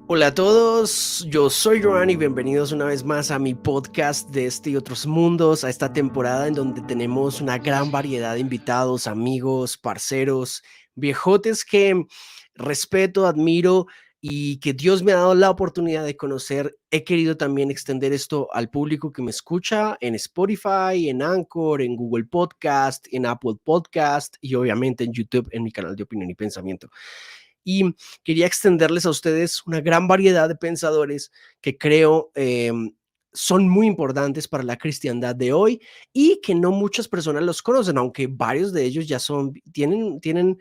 Hola a todos, yo soy Joan y bienvenidos una vez más a mi podcast de este y otros mundos, a esta temporada en donde tenemos una gran variedad de invitados, amigos, parceros, viejotes que respeto, admiro y que Dios me ha dado la oportunidad de conocer. He querido también extender esto al público que me escucha en Spotify, en Anchor, en Google Podcast, en Apple Podcast y obviamente en YouTube, en mi canal de opinión y pensamiento. Y quería extenderles a ustedes una gran variedad de pensadores que creo son muy importantes para la cristiandad de hoy y que no muchas personas los conocen, aunque varios de ellos ya tienen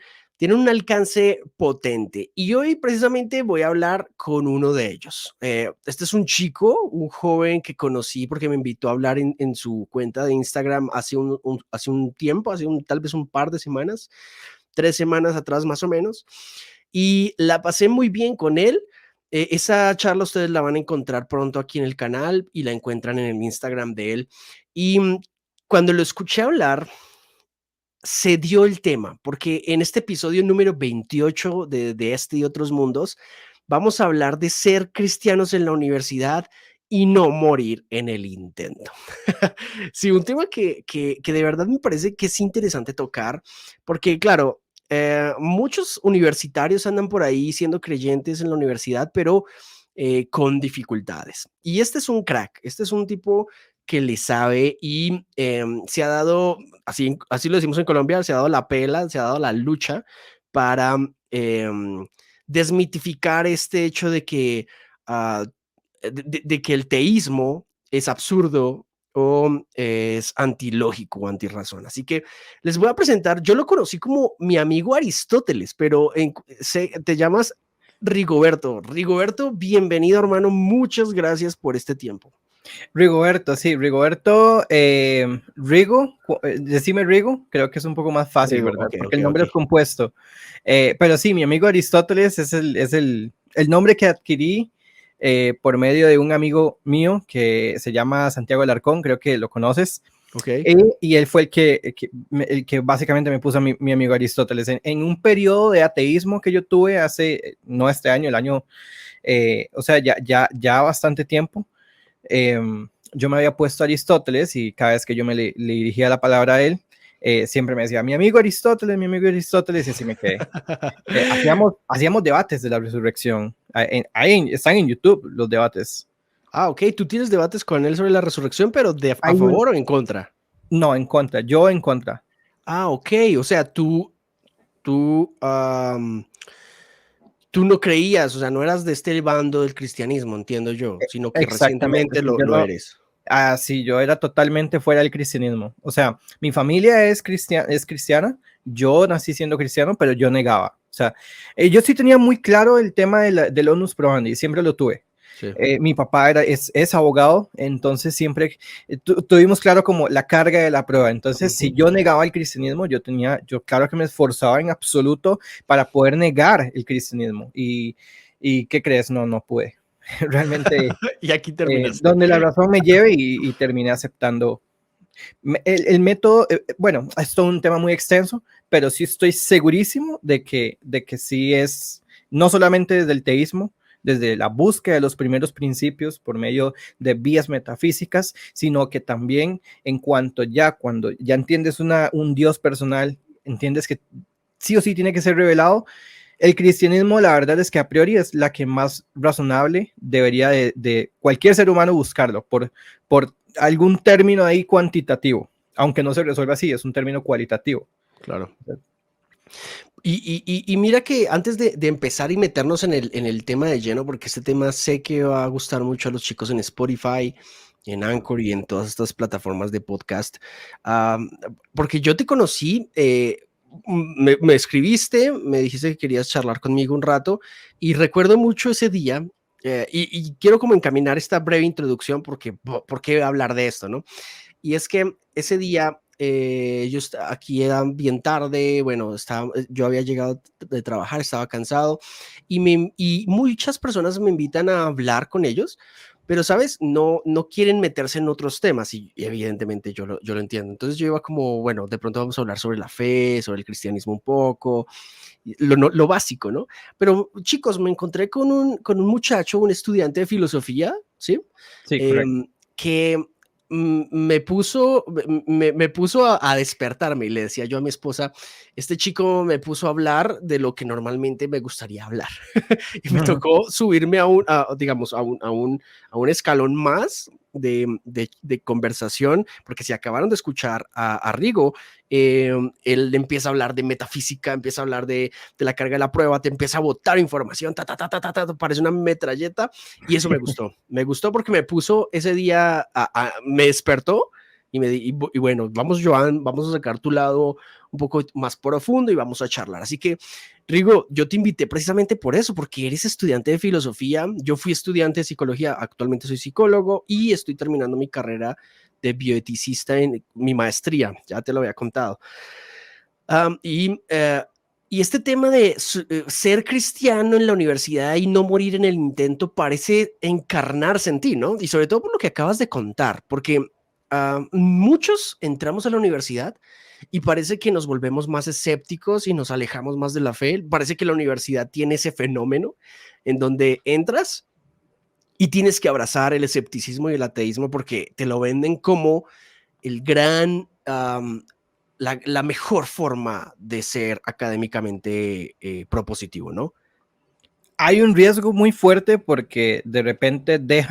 un alcance potente. Y hoy precisamente voy a hablar con uno de ellos. Este es un chico, un joven que conocí porque me invitó a hablar en su cuenta de Instagram hace un tiempo, tal vez un par de semanas, 3 semanas atrás más o menos, y la pasé muy bien con él. Esa charla ustedes la van a encontrar pronto aquí en el canal y la encuentran en el Instagram de él. Y cuando lo escuché hablar, se dio el tema, porque en este episodio número 28 de este y otros mundos, vamos a hablar de ser cristianos en la universidad y no morir en el intento. Sí, un tema que de verdad me parece que es interesante tocar, porque claro, muchos universitarios andan por ahí siendo creyentes en la universidad, pero con dificultades. Y este es un crack, este es un tipo que le sabe y se ha dado, así lo decimos en Colombia, se ha dado la pela, se ha dado la lucha para desmitificar este hecho de que, de que el teísmo es absurdo o es antilógico o antirrazón. Así que les voy a presentar, yo lo conocí como mi amigo Aristóteles, pero te llamas Rigoberto. Rigoberto, bienvenido hermano, muchas gracias por este tiempo. Rigoberto, sí, Rigoberto, decime Rigo, creo que es un poco más fácil, Rigo, ¿verdad? ok, Porque ok, el ok. nombre es compuesto. Pero sí, mi amigo Aristóteles es el nombre que adquirí por medio de un amigo mío que se llama Santiago Alarcón, creo que lo conoces. Ok. Y él fue el que básicamente me puso a mi amigo Aristóteles en un periodo de ateísmo que yo tuve hace, no este año, el año, o sea, ya bastante tiempo. Yo me había puesto a Aristóteles y cada vez que yo le dirigía la palabra a él, siempre me decía, mi amigo Aristóteles, y así me quedé. Hacíamos debates de la resurrección. Están en YouTube los debates. Ah, ok, tú tienes debates con él sobre la resurrección, pero a Hay un, favor o en contra. no, en contra, yo en contra. Ah, ok, o sea, tú, tú no creías, o sea, no eras de este bando del cristianismo, entiendo yo, sino que Exactamente, recientemente sí, yo lo no, eres. sí, yo era totalmente fuera del cristianismo. O sea, mi familia es cristiana, yo nací siendo cristiano, pero yo negaba. O sea, yo sí tenía muy claro el tema del onus probandi, siempre lo tuve. Sí. Mi papá es abogado, entonces siempre tuvimos claro como la carga de la prueba. Entonces, si Ujú. yo negaba el cristianismo, yo claro que me esforzaba en absoluto para poder negar el cristianismo. ¿Y qué crees? No pude. Realmente Y aquí terminaste. donde la razón me lleve y terminé aceptando el método. Bueno, es todo un tema muy extenso, pero sí estoy segurísimo de que sí es, no solamente desde el teísmo, desde la búsqueda de los primeros principios por medio de vías metafísicas, sino que también cuando ya entiendes un Dios personal, entiendes que sí o sí tiene que ser revelado. El cristianismo, la verdad es que a priori es la que más razonable debería de cualquier ser humano buscarlo, por algún término ahí cuantitativo, aunque no se resuelva así, es un término cualitativo. Claro. Y mira que antes de empezar y meternos en el tema de lleno, porque este tema sé que va a gustar mucho a los chicos en Spotify, en Anchor y en todas estas plataformas de podcast, am, porque yo te conocí, me escribiste, me dijiste que querías charlar conmigo un rato y recuerdo mucho ese día. Y quiero como encaminar esta breve introducción porque, ¿por qué hablar de esto, no? Y es que ese día aquí era bien tarde, bueno, yo había llegado de trabajar, estaba cansado y muchas personas me invitan a hablar con ellos pero, ¿sabes? No quieren meterse en otros temas y evidentemente yo lo entiendo. Entonces yo iba como, bueno, de pronto vamos a hablar sobre la fe, sobre el cristianismo un poco, lo básico, ¿no? Pero chicos, me encontré con un muchacho, un estudiante de filosofía, ¿sí? Sí, correcto. Que me puso a despertarme y le decía yo a mi esposa, este chico me puso a hablar de lo que normalmente me gustaría hablar y me tocó subirme digamos, a un escalón más de conversación, porque si acabaron de escuchar a Rigo, él empieza a hablar de metafísica, empieza a hablar de la carga de la prueba, te empieza a botar información, parece una metralleta, y eso me gustó porque me puso ese día, me despertó y bueno, vamos Joan, vamos a sacar tu lado un poco más profundo y vamos a charlar. Así que, Rigo, yo te invité precisamente por eso, porque eres estudiante de filosofía, yo fui estudiante de psicología, actualmente soy psicólogo y estoy terminando mi carrera de bioeticista en mi maestría, ya te lo había contado. Um, y, uh, y este tema de ser cristiano en la universidad y no morir en el intento parece encarnarse en ti, ¿no? Y sobre todo por lo que acabas de contar, porque muchos entramos a la universidad y parece que nos volvemos más escépticos y nos alejamos más de la fe. Parece que la universidad tiene ese fenómeno en donde entras y tienes que abrazar el escepticismo y el ateísmo porque te lo venden como el gran, la mejor forma de ser académicamente propositivo, ¿no? Hay un riesgo muy fuerte porque de repente te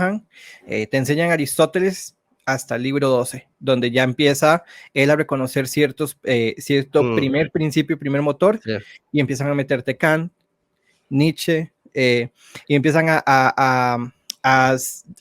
enseñan Aristóteles hasta el libro 12, donde ya empieza él a reconocer cierto primer principio, primer motor, Sí. y empiezan a meterte Kant, Nietzsche, y empiezan a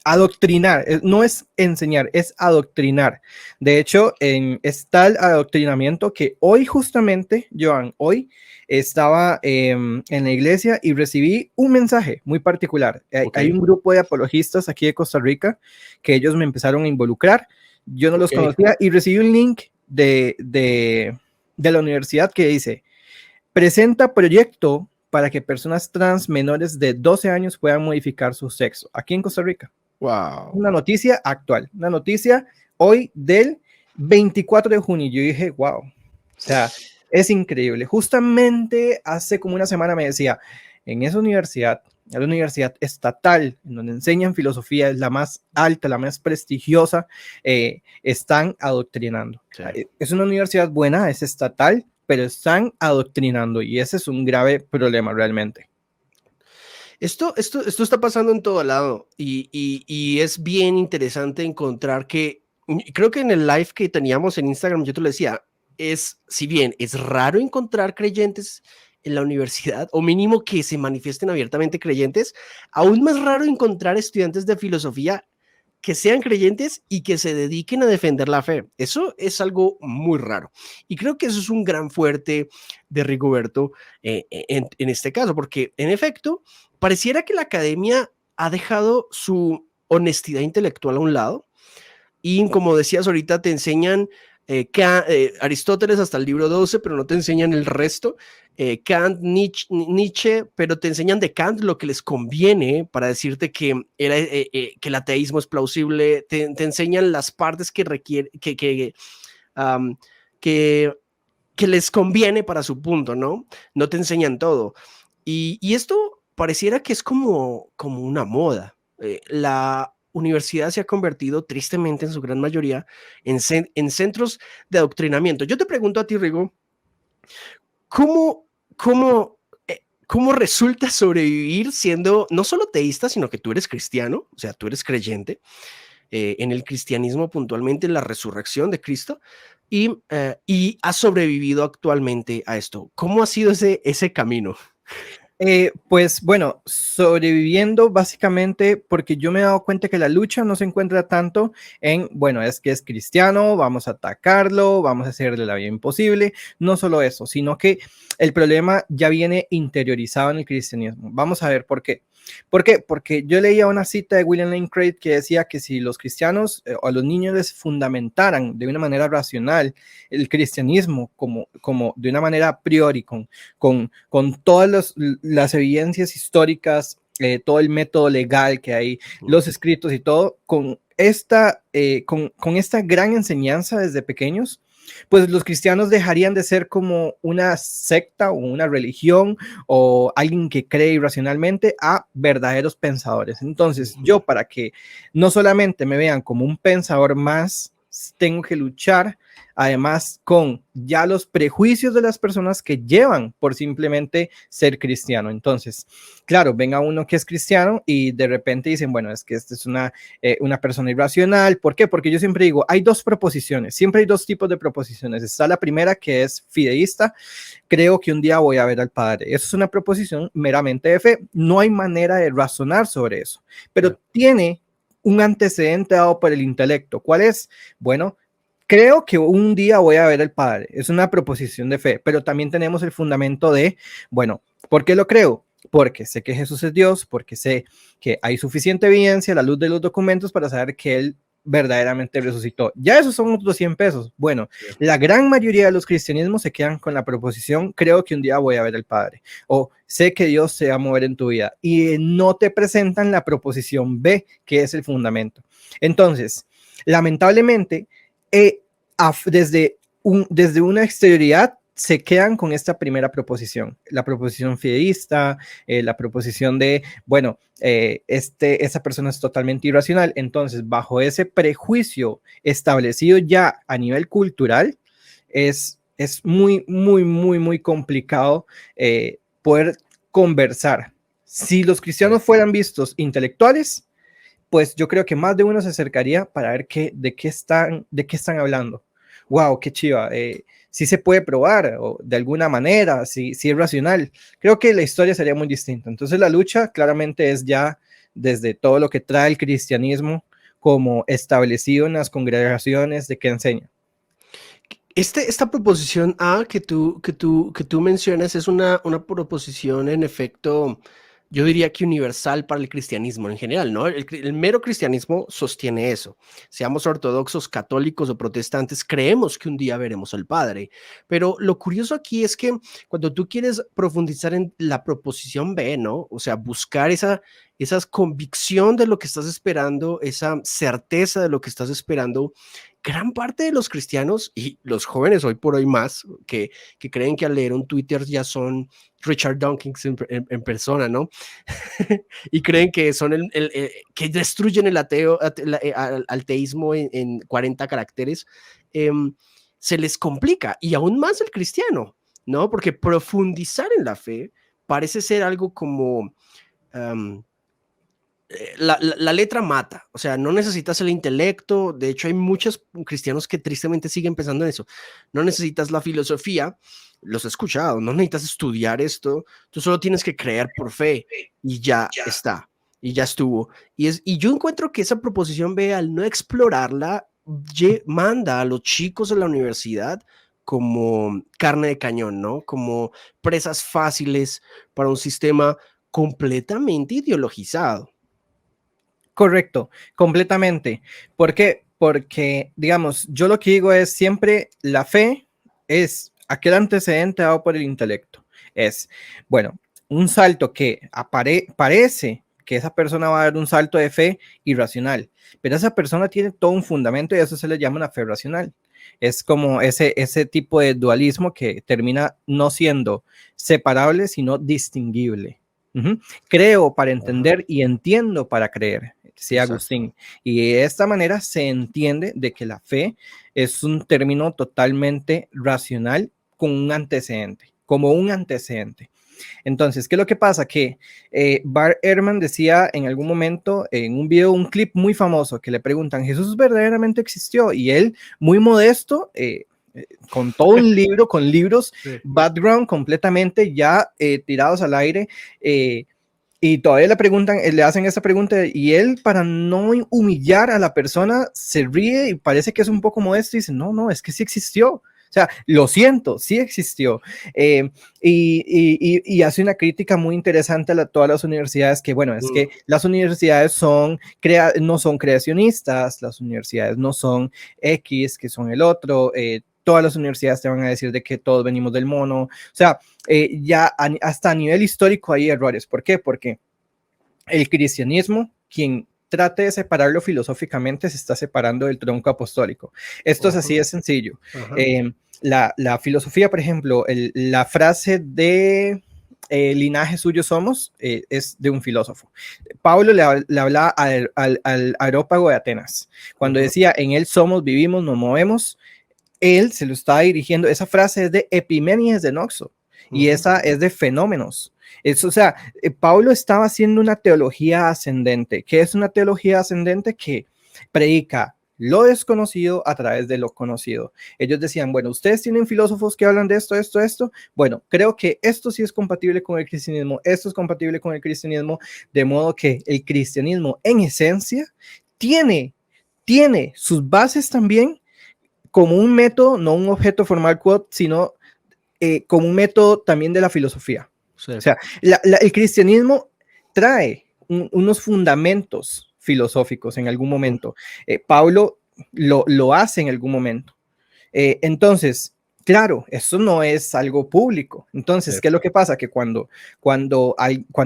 adoctrinar. No es enseñar, es adoctrinar. De hecho, es tal adoctrinamiento que hoy justamente, Joan, hoy estaba en la iglesia y recibí un mensaje muy particular. Okay. Hay un grupo de apologistas aquí de Costa Rica que ellos me empezaron a involucrar. Yo no los conocía y recibí un link de la universidad que dice, presenta proyecto para que personas trans menores de 12 años puedan modificar su sexo aquí en Costa Rica. Wow. Una noticia actual, una noticia hoy del 24 de junio. Yo dije, wow, o sea, es increíble. Justamente hace como una semana me decía, en esa universidad, la universidad estatal, en donde enseñan filosofía, es la más alta, la más prestigiosa, están adoctrinando. Sí. Es una universidad buena, es estatal, pero están adoctrinando y ese es un grave problema realmente. Esto está pasando en todo lado y es bien interesante encontrar que, creo que en el live que teníamos en Instagram, yo te lo decía, si bien es raro encontrar creyentes en la universidad, o mínimo que se manifiesten abiertamente creyentes, aún más raro encontrar estudiantes de filosofía que sean creyentes y que se dediquen a defender la fe. Eso es algo muy raro. Y creo que eso es un gran fuerte de Rigoberto en este caso, porque en efecto, pareciera que la academia ha dejado su honestidad intelectual a un lado y como decías ahorita, te enseñan Aristóteles hasta el libro 12, pero no te enseñan el resto. Kant, Nietzsche, pero te enseñan de Kant lo que les conviene para decirte que el ateísmo es plausible. Te enseñan las partes que requiere, que les conviene para su punto, ¿no? No te enseñan todo. Y esto pareciera que es como una moda. La universidad se ha convertido tristemente en su gran mayoría en centros de adoctrinamiento. Yo te pregunto a ti, Rigo, ¿cómo, cómo, cómo resulta sobrevivir siendo no solo teísta, sino que tú eres cristiano, o sea, tú eres creyente en el cristianismo puntualmente, en la resurrección de Cristo, y has sobrevivido actualmente a esto? ¿Cómo ha sido ese camino? Pues bueno, sobreviviendo básicamente porque yo me he dado cuenta que la lucha no se encuentra tanto en, bueno, es que es cristiano, vamos a atacarlo, vamos a hacerle la vida imposible, no solo eso, sino que el problema ya viene interiorizado en el cristianismo. Vamos a ver por qué. ¿Por qué? Porque yo leía una cita de William Lane Craig que decía que si los cristianos o a los niños les fundamentaran de una manera racional el cristianismo como de una manera a priori, con todas las evidencias históricas todo el método legal que hay, los escritos y todo, con esta gran enseñanza desde pequeños, pues los cristianos dejarían de ser como una secta o una religión o alguien que cree irracionalmente a verdaderos pensadores. Entonces, yo para que no solamente me vean como un pensador más, tengo que luchar además con ya los prejuicios de las personas que llevan por simplemente ser cristiano. Entonces, claro, venga uno que es cristiano y de repente dicen, bueno, es que esta es una persona irracional. ¿Por qué? Porque yo siempre digo, hay dos proposiciones, siempre hay dos tipos de proposiciones. Está la primera que es fideísta, creo que un día voy a ver al Padre. Eso es una proposición meramente de fe, no hay manera de razonar sobre eso, pero tiene un antecedente dado por el intelecto. ¿Cuál es? Bueno, creo que un día voy a ver al Padre. Es una proposición de fe, pero también tenemos el fundamento de, bueno, ¿por qué lo creo? Porque sé que Jesús es Dios, porque sé que hay suficiente evidencia a la luz de los documentos para saber que Él verdaderamente resucitó. Ya esos son otros 100 pesos. Bueno, la gran mayoría de los cristianismos se quedan con la proposición, creo que un día voy a ver al Padre, o sé que Dios se va a mover en tu vida, y no te presentan la proposición B, que es el fundamento. Entonces, lamentablemente, desde una exterioridad se quedan con esta primera proposición, la proposición fideísta, la proposición de, bueno, esa persona es totalmente irracional. Entonces, bajo ese prejuicio establecido ya a nivel cultural, es muy, muy, muy, muy complicado poder conversar. Si los cristianos fueran vistos intelectuales, pues yo creo que más de uno se acercaría para ver de qué están hablando. Wow, qué chiva. Si se puede probar o de alguna manera, si es racional. Creo que la historia sería muy distinta. Entonces la lucha claramente es ya desde todo lo que trae el cristianismo como establecido en las congregaciones de qué enseña. Esta proposición A que tú mencionas es una proposición en efecto, yo diría que universal para el cristianismo en general, ¿no? El mero cristianismo sostiene eso. Seamos ortodoxos, católicos o protestantes, creemos que un día veremos al Padre. Pero lo curioso aquí es que cuando tú quieres profundizar en la proposición B, ¿no? O sea, buscar esa convicción de lo que estás esperando, esa certeza de lo que estás esperando, gran parte de los cristianos y los jóvenes hoy por hoy más, que creen que al leer un Twitter ya son Richard Dawkins en persona, ¿no? Y creen que son que destruyen el al teísmo en 40 caracteres, se les complica, y aún más el cristiano, ¿no? Porque profundizar en la fe parece ser algo como... la letra mata, o sea, no necesitas el intelecto. De hecho, hay muchos cristianos que tristemente siguen pensando en eso. No necesitas la filosofía, los he escuchado, no necesitas estudiar esto, tú solo tienes que creer por fe y ya está, y ya estuvo. Y yo encuentro que esa proposición B, al no explorarla, manda a los chicos de la universidad como carne de cañón, ¿no? Como presas fáciles para un sistema completamente ideologizado. Correcto, completamente. ¿Por qué? Porque, digamos, yo lo que digo es siempre la fe es aquel antecedente dado por el intelecto. Es, bueno, un salto que parece que esa persona va a dar un salto de fe irracional, pero esa persona tiene todo un fundamento y eso se le llama una fe racional. Es como ese tipo de dualismo que termina no siendo separable, sino distinguible. Creo para entender y entiendo para creer, decía Agustín. Y de esta manera se entiende de que la fe es un término totalmente racional con un antecedente, como un antecedente. Entonces, ¿qué es lo que pasa? Que Bart Ehrman decía en algún momento en un video, un clip muy famoso, que le preguntan, ¿Jesús verdaderamente existió? Y él, muy modesto, con todo un libro, con libros, background completamente ya tirados al aire, y todavía le preguntan, le hacen esa pregunta y él, para no humillar a la persona, se ríe y parece que es un poco modesto y dice, no, es que sí existió. O sea, lo siento, sí existió. Y hace una crítica muy interesante a todas las universidades, que bueno, es que las universidades no son creacionistas, las universidades no son X, que son el otro, todas las universidades te van a decir de que todos venimos del mono. O sea, ya hasta a nivel histórico hay errores. ¿Por qué? Porque el cristianismo, quien trate de separarlo filosóficamente, se está separando del tronco apostólico. Esto es así de sencillo. La filosofía, por ejemplo, la frase de linaje suyo somos, es de un filósofo. Pablo le hablaba al areópago de Atenas. Cuando decía, en él somos, vivimos, nos movemos, él se lo estaba dirigiendo. Esa frase es de Epimenides de Noxo, y esa es de fenómenos. Es, o sea, Pablo estaba haciendo una teología ascendente. ¿Qué es una teología ascendente? Que predica lo desconocido a través de lo conocido. Ellos decían, bueno, ustedes tienen filósofos que hablan de esto, esto, esto. Bueno, creo que esto sí es compatible con el cristianismo, esto es compatible con el cristianismo, de modo que el cristianismo en esencia tiene sus bases también como un método, no un objeto formal quote, sino como un método también de la filosofía. Sí. O sea, el cristianismo trae unos fundamentos filosóficos en algún momento. Pablo lo hace en algún momento. Entonces, claro, eso no es algo público. Entonces, sí. ¿Qué es lo que pasa? Que cuando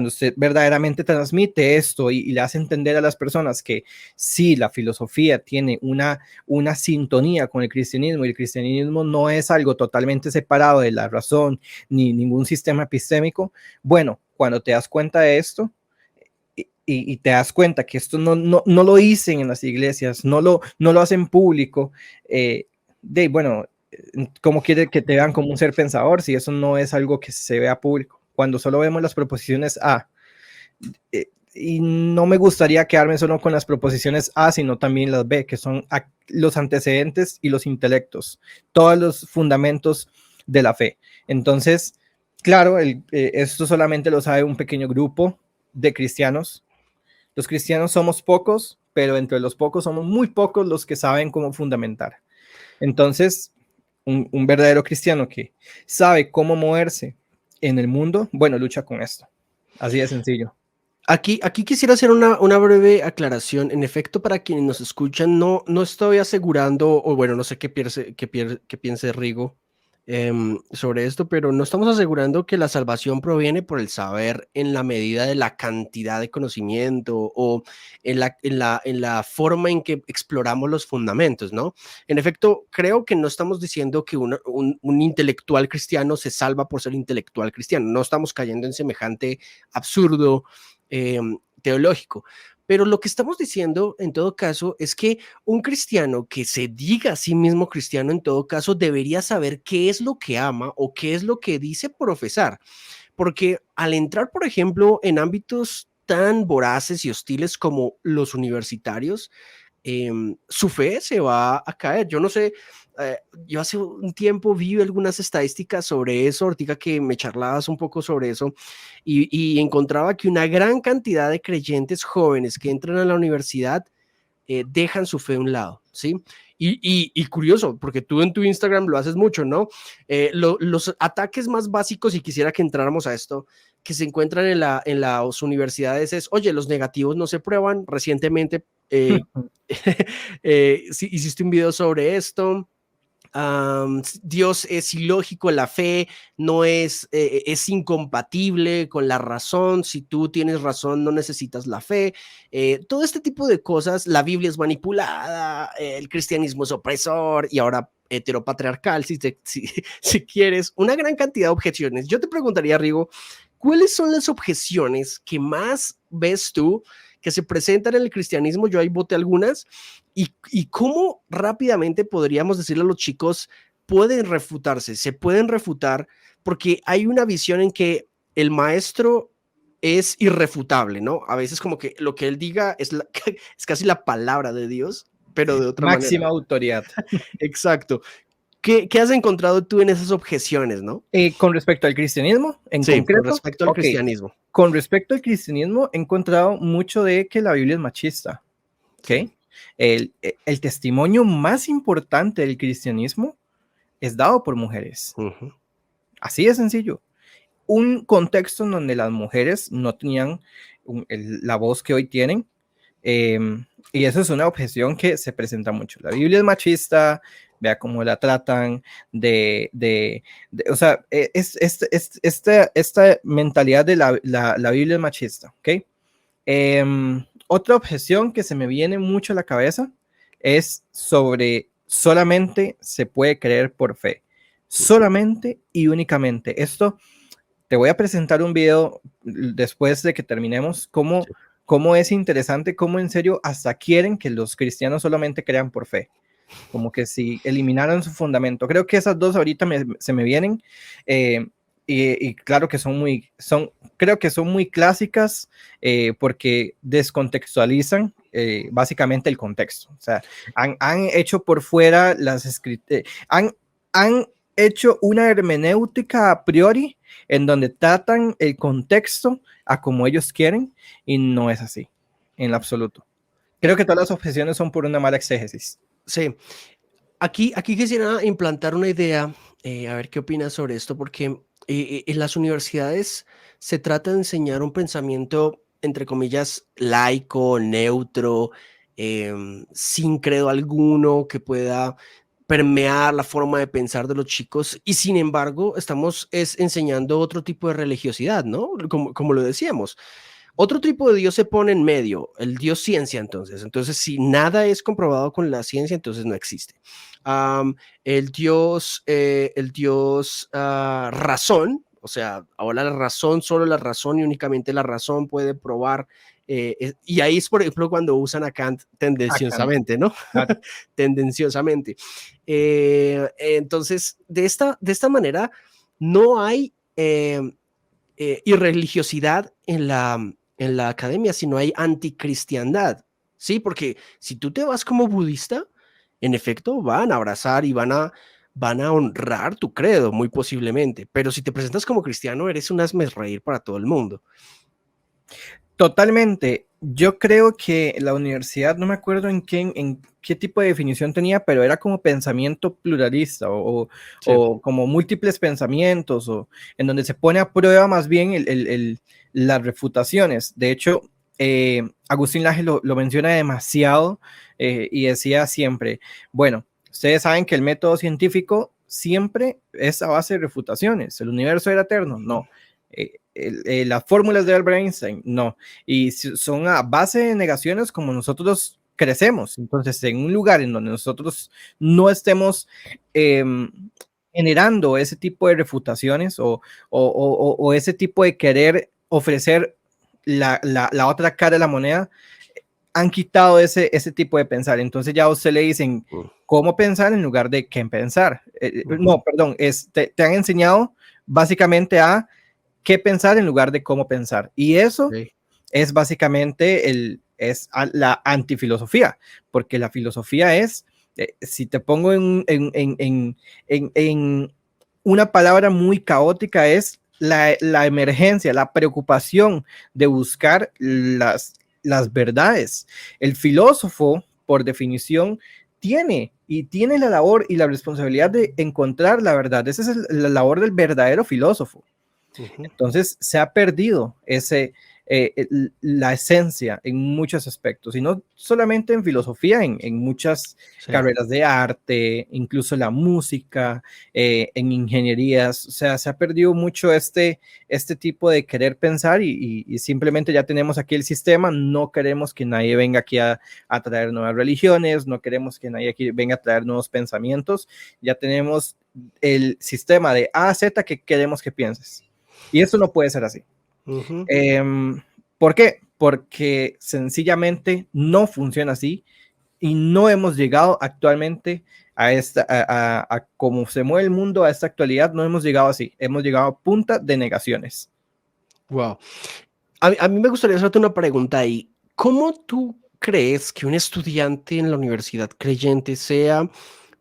usted verdaderamente transmite esto y le hace entender a las personas que sí, la filosofía tiene una sintonía con el cristianismo, y el cristianismo no es algo totalmente separado de la razón ni ningún sistema epistémico, bueno, cuando te das cuenta de esto, y te das cuenta que esto no lo dicen en las iglesias, no lo hacen público, bueno, ¿cómo quiere que te vean como un ser pensador si eso no es algo que se vea público? Cuando solo vemos las proposiciones A, y no me gustaría quedarme solo con las proposiciones A, sino también las B, que son los antecedentes y los intelectos, todos los fundamentos de la fe. Entonces, claro, esto solamente lo sabe un pequeño grupo de cristianos. Los cristianos somos pocos, pero entre los pocos somos muy pocos los que saben cómo fundamentar. Entonces, un verdadero cristiano que sabe cómo moverse en el mundo, bueno, lucha con esto. Así de sencillo. Aquí quisiera hacer una breve aclaración. En efecto, para quienes nos escuchan, no estoy asegurando, o bueno, no sé qué piense Rigo sobre esto, pero no estamos asegurando que la salvación proviene por el saber en la medida de la cantidad de conocimiento o en la forma en que exploramos los fundamentos, ¿no? En efecto, creo que no estamos diciendo que un intelectual cristiano se salva por ser intelectual cristiano. No estamos cayendo en semejante absurdo teológico. Pero lo que estamos diciendo en todo caso es que un cristiano que se diga a sí mismo cristiano en todo caso debería saber qué es lo que ama o qué es lo que dice profesar. Porque al entrar, por ejemplo, en ámbitos tan voraces y hostiles como los universitarios, su fe se va a caer. Yo no sé, yo hace un tiempo vi algunas estadísticas sobre eso, ahorita que me charlabas un poco sobre eso, y encontraba que una gran cantidad de creyentes jóvenes que entran a la universidad dejan su fe a un lado, ¿sí? Y curioso, porque tú en tu Instagram lo haces mucho, ¿no? Los ataques más básicos, y quisiera que entráramos a esto, que se encuentran en las universidades es, oye, los negativos no se prueban. Recientemente hiciste un video sobre esto. Dios es ilógico, la fe no es incompatible con la razón. Si tú tienes razón, no necesitas la fe. Todo este tipo de cosas. La Biblia es manipulada, el cristianismo es opresor, y ahora heteropatriarcal, si quieres, una gran cantidad de objeciones. Yo te preguntaría, Rigo, ¿cuáles son las objeciones que más ves tú que se presentan en el cristianismo? Yo ahí boté algunas. ¿Y cómo rápidamente podríamos decirle a los chicos, pueden refutarse, se pueden refutar? Porque hay una visión en que el maestro es irrefutable, ¿no? A veces como que lo que él diga es casi la palabra de Dios, pero de otra máxima manera. Autoridad. Exacto. ¿Qué has encontrado tú en esas objeciones, no? Con respecto al cristianismo, en concreto. Con respecto al cristianismo. Con respecto al cristianismo, he encontrado mucho de que la Biblia es machista. ¿Ok? Sí. El testimonio más importante del cristianismo es dado por mujeres. Así de sencillo. Un contexto en donde las mujeres no tenían la voz que hoy tienen. Y eso es una objeción que se presenta mucho. La Biblia es machista, vea cómo la tratan o sea, esta mentalidad de la Biblia es machista, ¿ok? Otra objeción que se me viene mucho a la cabeza es sobre solamente se puede creer por fe. Solamente y únicamente. Esto, te voy a presentar un video después de que terminemos, cómo es interesante, cómo en serio hasta quieren que los cristianos solamente crean por fe. Como que si eliminaran su fundamento. Creo que esas dos ahorita se me vienen. Y claro que creo que son muy clásicas porque descontextualizan básicamente el contexto. O sea, han hecho por fuera las escrituras, han hecho una hermenéutica a priori en donde tratan el contexto a como ellos quieren y no es así, en lo absoluto. Creo que todas las objeciones son por una mala exégesis. Sí, aquí quisiera implantar una idea, a ver qué opinas sobre esto, porque en las universidades se trata de enseñar un pensamiento, entre comillas, laico, neutro, sin credo alguno, que pueda permear la forma de pensar de los chicos, y sin embargo estamos enseñando otro tipo de religiosidad, ¿no? Como lo decíamos. Otro tipo de Dios se pone en medio, el Dios ciencia, entonces. Entonces, si nada es comprobado con la ciencia, entonces no existe. El Dios razón, o sea, ahora la razón, solo la razón y únicamente la razón puede probar. Y ahí es, por ejemplo, cuando usan a Kant tendenciosamente, ¿no? Claro. Tendenciosamente. Entonces, de esta manera, no hay irreligiosidad en la academia, sino hay anticristiandad, ¿sí? Porque si tú te vas como budista, en efecto, van a abrazar y van a honrar tu credo, muy posiblemente, pero si te presentas como cristiano, eres un hazmerreír para todo el mundo. Totalmente. Yo creo que la universidad, no me acuerdo en qué tipo de definición tenía, pero era como pensamiento pluralista Sí. o como múltiples pensamientos, o en donde se pone a prueba más bien las refutaciones. De hecho, Agustín Laje lo menciona demasiado y decía siempre, bueno, ustedes saben que el método científico siempre es a base de refutaciones. ¿El universo era eterno? No. Las fórmulas de Albert Einstein, no. Y son a base de negaciones como nosotros crecemos. Entonces, en un lugar en donde nosotros no estemos generando ese tipo de refutaciones o ese tipo de querer ofrecer la otra cara de la moneda, han quitado ese tipo de pensar. Entonces ya a usted le dicen cómo pensar en lugar de qué pensar. No, perdón, te han enseñado básicamente a qué pensar en lugar de cómo pensar. Y eso Okay. es básicamente la antifilosofía, porque la filosofía es, si te pongo en una palabra muy caótica, es la emergencia, la preocupación de buscar las verdades. El filósofo, por definición, tiene la labor y la responsabilidad de encontrar la verdad. Esa es la labor del verdadero filósofo. Entonces se ha perdido la esencia en muchos aspectos, y no solamente en filosofía, en muchas Sí. carreras de arte, incluso la música, en ingenierías. O sea, se ha perdido mucho este tipo de querer pensar y simplemente ya tenemos aquí el sistema. No queremos que nadie venga aquí a traer nuevas religiones, no queremos que nadie aquí venga a traer nuevos pensamientos. Ya tenemos el sistema de A a Z que queremos que pienses. Y eso no puede ser así. ¿Por qué? Porque sencillamente no funciona así y no hemos llegado actualmente a cómo se mueve el mundo a esta actualidad. No hemos llegado así. Hemos llegado a punta de negaciones. Wow. A mí me gustaría hacerte una pregunta ahí. ¿Cómo tú crees que un estudiante en la universidad creyente, sea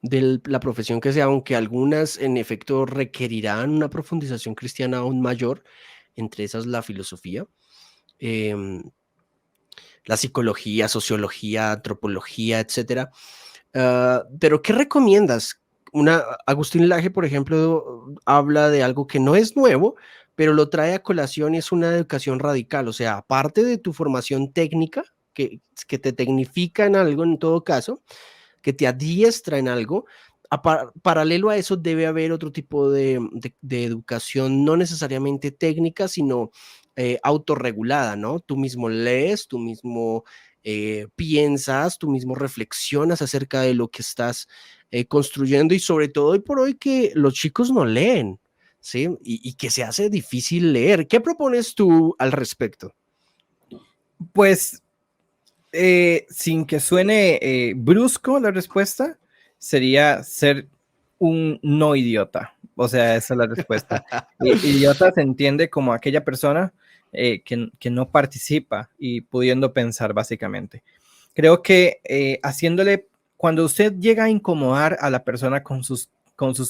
de la profesión que sea, aunque algunas en efecto requerirán una profundización cristiana aún mayor, entre esas la filosofía, em, la psicología, sociología, antropología, etcétera? Pero ¿qué recomiendas? Agustín Laje, por ejemplo, habla de algo que no es nuevo, pero lo trae a colación y es una educación radical. O sea, aparte de tu formación técnica, que te tecnifica en algo en todo caso, que te adiestra en algo, paralelo a eso debe haber otro tipo de educación, no necesariamente técnica, sino autorregulada, ¿no? Tú mismo lees, tú mismo piensas, tú mismo reflexionas acerca de lo que estás construyendo y sobre todo hoy por hoy que los chicos no leen, ¿sí? Y que se hace difícil leer. ¿Qué propones tú al respecto? Pues, sin que suene brusco la respuesta, sería ser un no idiota. O sea, esa es la respuesta. Idiota se entiende como aquella persona que no participa y pudiendo pensar, básicamente. Creo que haciéndole, cuando usted llega a incomodar a la persona con sus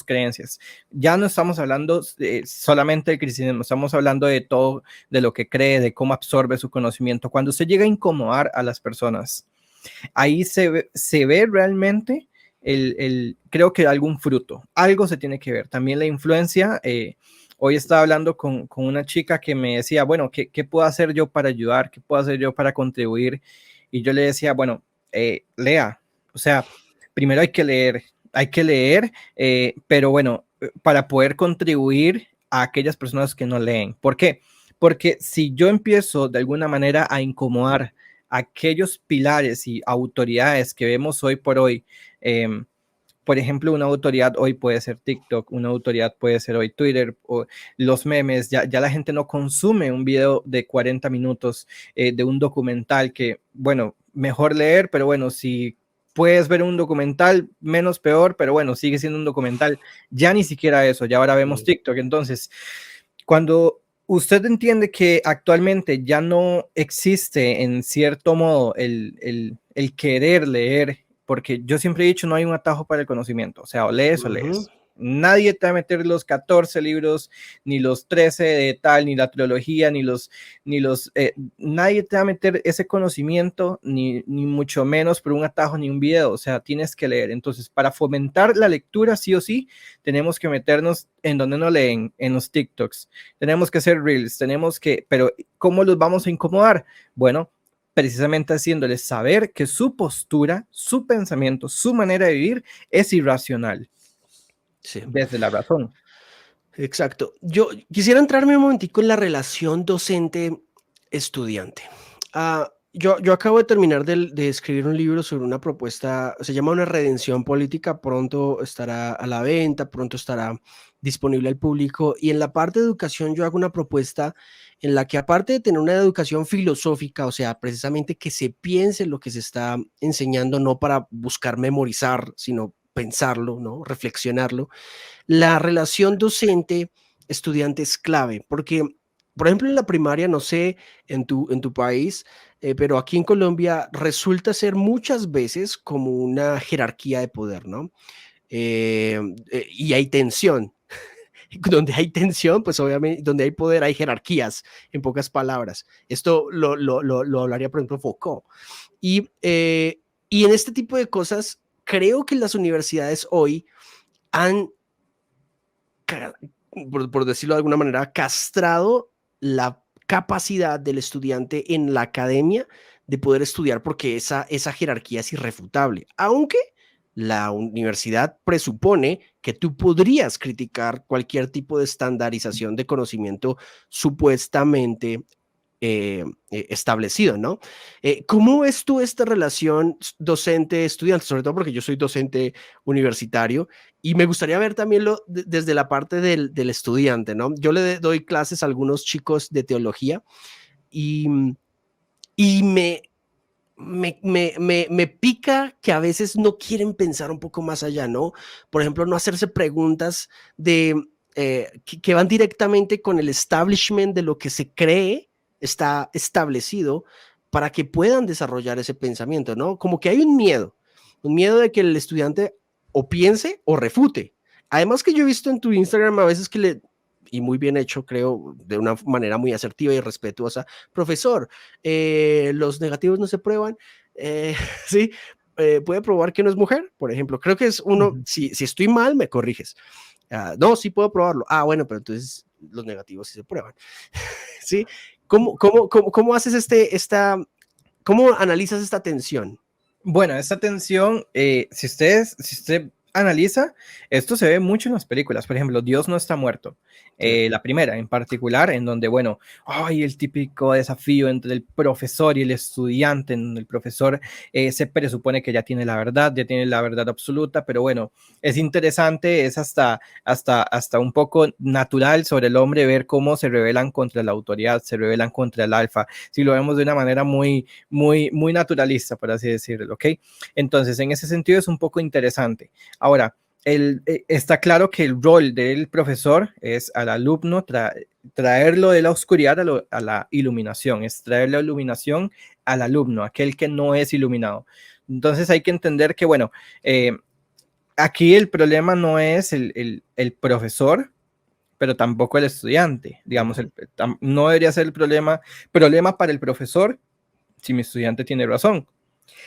creencias, ya no estamos hablando solamente del cristianismo, estamos hablando de todo, de lo que cree, de cómo absorbe su conocimiento. Cuando usted llega a incomodar a las personas, ahí se ve realmente creo que algún fruto, algo se tiene que ver. También la influencia, hoy estaba hablando con una chica que me decía, bueno, ¿qué puedo hacer yo para ayudar? ¿Qué puedo hacer yo para contribuir? Y yo le decía, bueno, lea, o sea, primero hay que leer, pero bueno, para poder contribuir a aquellas personas que no leen. ¿Por qué? Porque si yo empiezo de alguna manera a incomodar aquellos pilares y autoridades que vemos hoy por hoy, por ejemplo, una autoridad hoy puede ser TikTok, una autoridad puede ser hoy Twitter, o los memes, ya la gente no consume un video de 40 minutos de un documental que, bueno, mejor leer, pero bueno, si puedes ver un documental, menos peor, pero bueno, sigue siendo un documental. Ya ni siquiera eso, ya ahora vemos TikTok. Entonces, cuando usted entiende que actualmente ya no existe en cierto modo el querer leer, porque yo siempre he dicho, no hay un atajo para el conocimiento, o sea, o lees o lees. Nadie te va a meter los 14 libros, ni los 13 de tal, ni la trilogía, nadie te va a meter ese conocimiento, ni mucho menos por un atajo, ni un video, o sea, tienes que leer. Entonces, para fomentar la lectura, sí o sí, tenemos que meternos en donde no leen, en los TikToks, tenemos que hacer reels, pero ¿cómo los vamos a incomodar? Bueno, precisamente haciéndoles saber que su postura, su pensamiento, su manera de vivir es irracional. Sí. Desde la razón. Exacto. Yo quisiera entrarme un momentico en la relación docente-estudiante. Yo acabo de terminar de escribir un libro sobre una propuesta, se llama Una redención política, pronto estará a la venta, pronto estará disponible al público. Y en la parte de educación yo hago una propuesta en la que aparte de tener una educación filosófica, o sea, precisamente que se piense lo que se está enseñando, no para buscar memorizar, sino pensarlo, ¿no? Reflexionarlo. La relación docente-estudiante es clave, porque, por ejemplo, en la primaria, no sé, en tu país, pero aquí en Colombia resulta ser muchas veces como una jerarquía de poder, ¿no? Y hay tensión. Donde hay tensión, pues obviamente, donde hay poder hay jerarquías, en pocas palabras. Esto lo hablaría, por ejemplo, Foucault. Y en este tipo de cosas, creo que las universidades hoy han por decirlo de alguna manera, castrado la capacidad del estudiante en la academia de poder estudiar porque esa jerarquía es irrefutable, aunque la universidad presupone que tú podrías criticar cualquier tipo de estandarización de conocimiento supuestamente establecido, ¿no? ¿Cómo ves tú esta relación docente-estudiante? Sobre todo porque yo soy docente universitario y me gustaría ver también desde la parte del estudiante, ¿no? Yo le doy clases a algunos chicos de teología y, y me pica que a veces no quieren pensar un poco más allá, ¿no? Por ejemplo, no hacerse preguntas que van directamente con el establishment de lo que se cree está establecido para que puedan desarrollar ese pensamiento, ¿no? Como que hay un miedo de que el estudiante o piense o refute. Además que yo he visto en tu Instagram a veces y muy bien hecho, creo, de una manera muy asertiva y respetuosa, profesor, los negativos no se prueban, sí, puede probar que no es mujer, por ejemplo, creo que es uno, si estoy mal, me corriges. No, sí puedo probarlo. Bueno, pero entonces los negativos sí se prueban. ¿Sí? ¿Cómo haces cómo analizas esta tensión? Bueno, esta tensión, si usted analiza, esto se ve mucho en las películas. Por ejemplo, Dios no está muerto. La primera en particular, en donde, bueno, hay el típico desafío entre el profesor y el estudiante, en donde el profesor se presupone que ya tiene la verdad absoluta, pero bueno, es interesante, es hasta un poco natural sobre el hombre ver cómo se rebelan contra la autoridad, se rebelan contra el alfa, si lo vemos de una manera muy naturalista, por así decirlo, ¿ok? Entonces, en ese sentido es un poco interesante. Ahora, está claro que el rol del profesor es al alumno traerlo de la oscuridad a la iluminación, es traer la iluminación al alumno, aquel que no es iluminado. Entonces hay que entender que, bueno, aquí el problema no es el profesor, pero tampoco el estudiante. Digamos, no debería ser el problema para el profesor si mi estudiante tiene razón.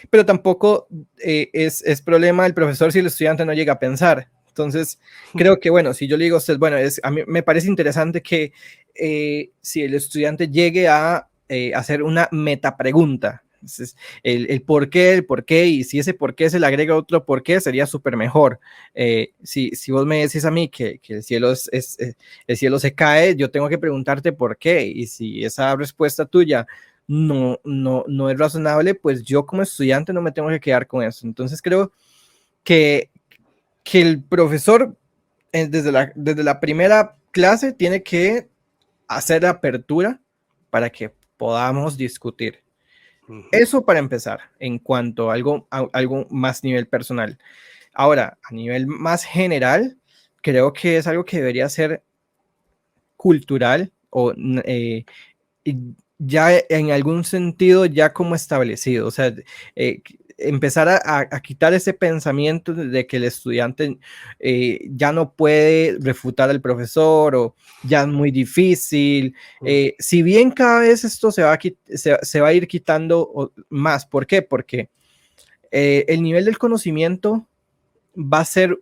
Pero tampoco es problema del profesor si el estudiante no llega a pensar. Entonces, creo que, bueno, si yo le digo a usted, bueno, a mí me parece interesante que si el estudiante llegue a hacer una metapregunta, el por qué, y si ese por qué se le agrega otro por qué, sería súper mejor. Si vos me decís a mí que el cielo el cielo se cae, yo tengo que preguntarte por qué, y si esa respuesta tuya no es razonable, pues yo como estudiante no me tengo que quedar con eso. Entonces creo que el profesor desde la primera clase tiene que hacer apertura para que podamos discutir. Eso para empezar, en cuanto a algo más nivel personal. Ahora, a nivel más general, creo que es algo que debería ser cultural o ya en algún sentido ya como establecido, o sea, empezar a quitar ese pensamiento de que el estudiante ya no puede refutar al profesor o ya es muy difícil. Si bien cada vez esto se va a ir quitando más, ¿por qué? Porque el nivel del conocimiento va a ser,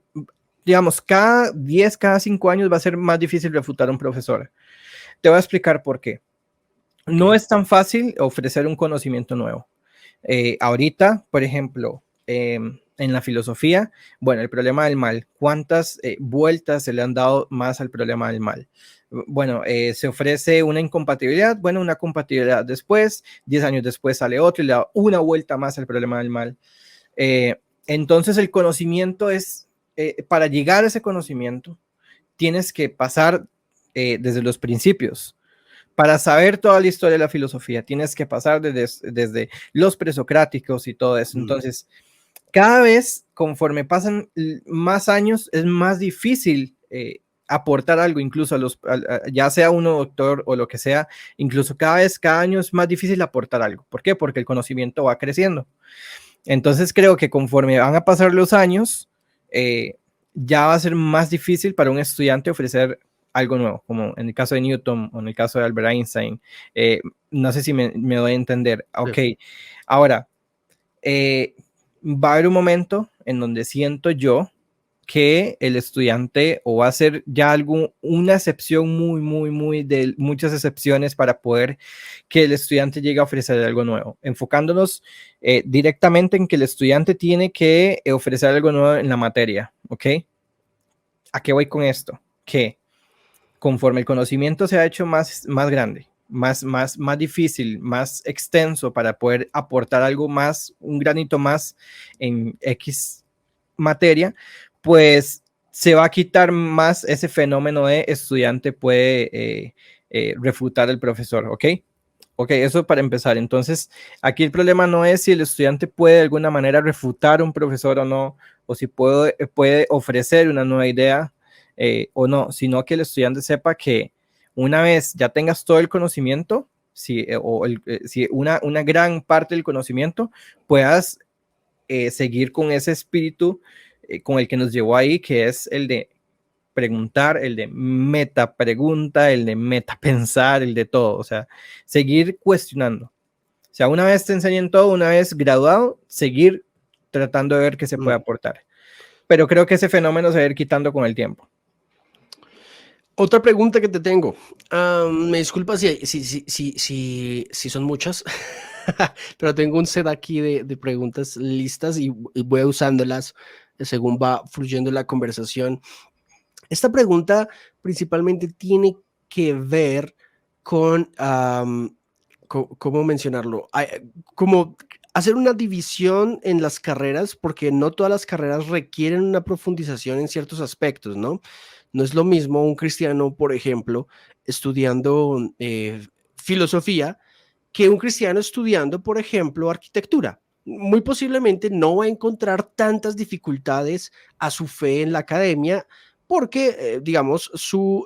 digamos, cada 10, cada 5 años va a ser más difícil refutar a un profesor. Te voy a explicar por qué. No es tan fácil ofrecer un conocimiento nuevo. Ahorita, por ejemplo, en la filosofía, bueno, el problema del mal, ¿cuántas vueltas se le han dado más al problema del mal? Bueno, se ofrece una incompatibilidad, bueno, una compatibilidad después, 10 años después sale otro y le da una vuelta más al problema del mal. Entonces el conocimiento es, para llegar a ese conocimiento, tienes que pasar desde los principios. Para saber toda la historia de la filosofía, tienes que pasar desde los presocráticos y todo eso. Entonces, cada vez, conforme pasan más años, es más difícil aportar algo, incluso ya sea uno doctor o lo que sea, incluso cada año es más difícil aportar algo. ¿Por qué? Porque el conocimiento va creciendo. Entonces, creo que conforme van a pasar los años, ya va a ser más difícil para un estudiante ofrecer algo nuevo, como en el caso de Newton o en el caso de Albert Einstein. No sé si me doy a entender. Ok, sí. Ahora, va a haber un momento en donde siento yo que el estudiante o va a ser ya una excepción muy de muchas excepciones para poder que el estudiante llegue a ofrecer algo nuevo, enfocándonos directamente en que el estudiante tiene que ofrecer algo nuevo en la materia, ¿ok? ¿A qué voy con esto? Que conforme el conocimiento se ha hecho más grande, más difícil, más extenso para poder aportar algo más, un granito más en X materia, pues se va a quitar más ese fenómeno de estudiante puede refutar al profesor, ¿ok? Ok, eso para empezar. Entonces, aquí el problema no es si el estudiante puede de alguna manera refutar a un profesor o no, o si puede ofrecer una nueva idea o no, sino que el estudiante sepa que una vez ya tengas todo el conocimiento, si una gran parte del conocimiento, puedas seguir con ese espíritu con el que nos llevó ahí, que es el de preguntar, el de metapregunta, el de metapensar, el de todo, o sea, seguir cuestionando. O sea, una vez te enseñen todo, una vez graduado, seguir tratando de ver qué se puede aportar. Pero creo que ese fenómeno se va a ir quitando con el tiempo. Otra pregunta que te tengo. Me disculpas si son muchas, pero tengo un set aquí de preguntas listas y voy usándolas según va fluyendo la conversación. Esta pregunta principalmente tiene que ver con, ¿cómo mencionarlo? Como hacer una división en las carreras, porque no todas las carreras requieren una profundización en ciertos aspectos, ¿no? No es lo mismo un cristiano, por ejemplo, estudiando filosofía, que un cristiano estudiando, por ejemplo, arquitectura. Muy posiblemente no va a encontrar tantas dificultades a su fe en la academia porque, digamos, su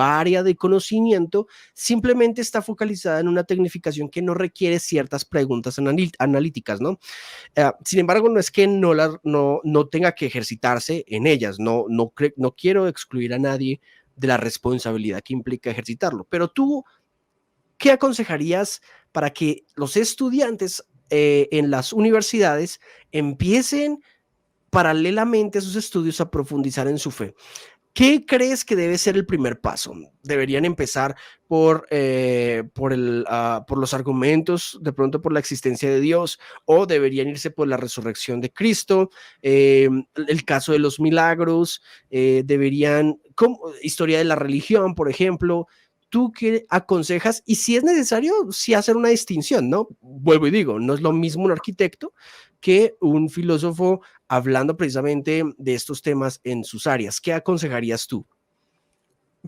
área de conocimiento simplemente está focalizada en una tecnificación que no requiere ciertas preguntas analíticas, ¿no? Sin embargo, no es que no tenga que ejercitarse en ellas, no quiero excluir a nadie de la responsabilidad que implica ejercitarlo, pero tú, ¿qué aconsejarías para que los estudiantes en las universidades empiecen paralelamente a sus estudios a profundizar en su fe? ¿Qué crees que debe ser el primer paso? ¿Deberían empezar por los argumentos, de pronto por la existencia de Dios, o deberían irse por la resurrección de Cristo, el caso de los milagros, historia de la religión, por ejemplo? ¿Tú qué aconsejas? Y si es necesario, sí hacer una distinción, ¿no? Vuelvo y digo, no es lo mismo un arquitecto que un filósofo hablando precisamente de estos temas en sus áreas. ¿Qué aconsejarías tú?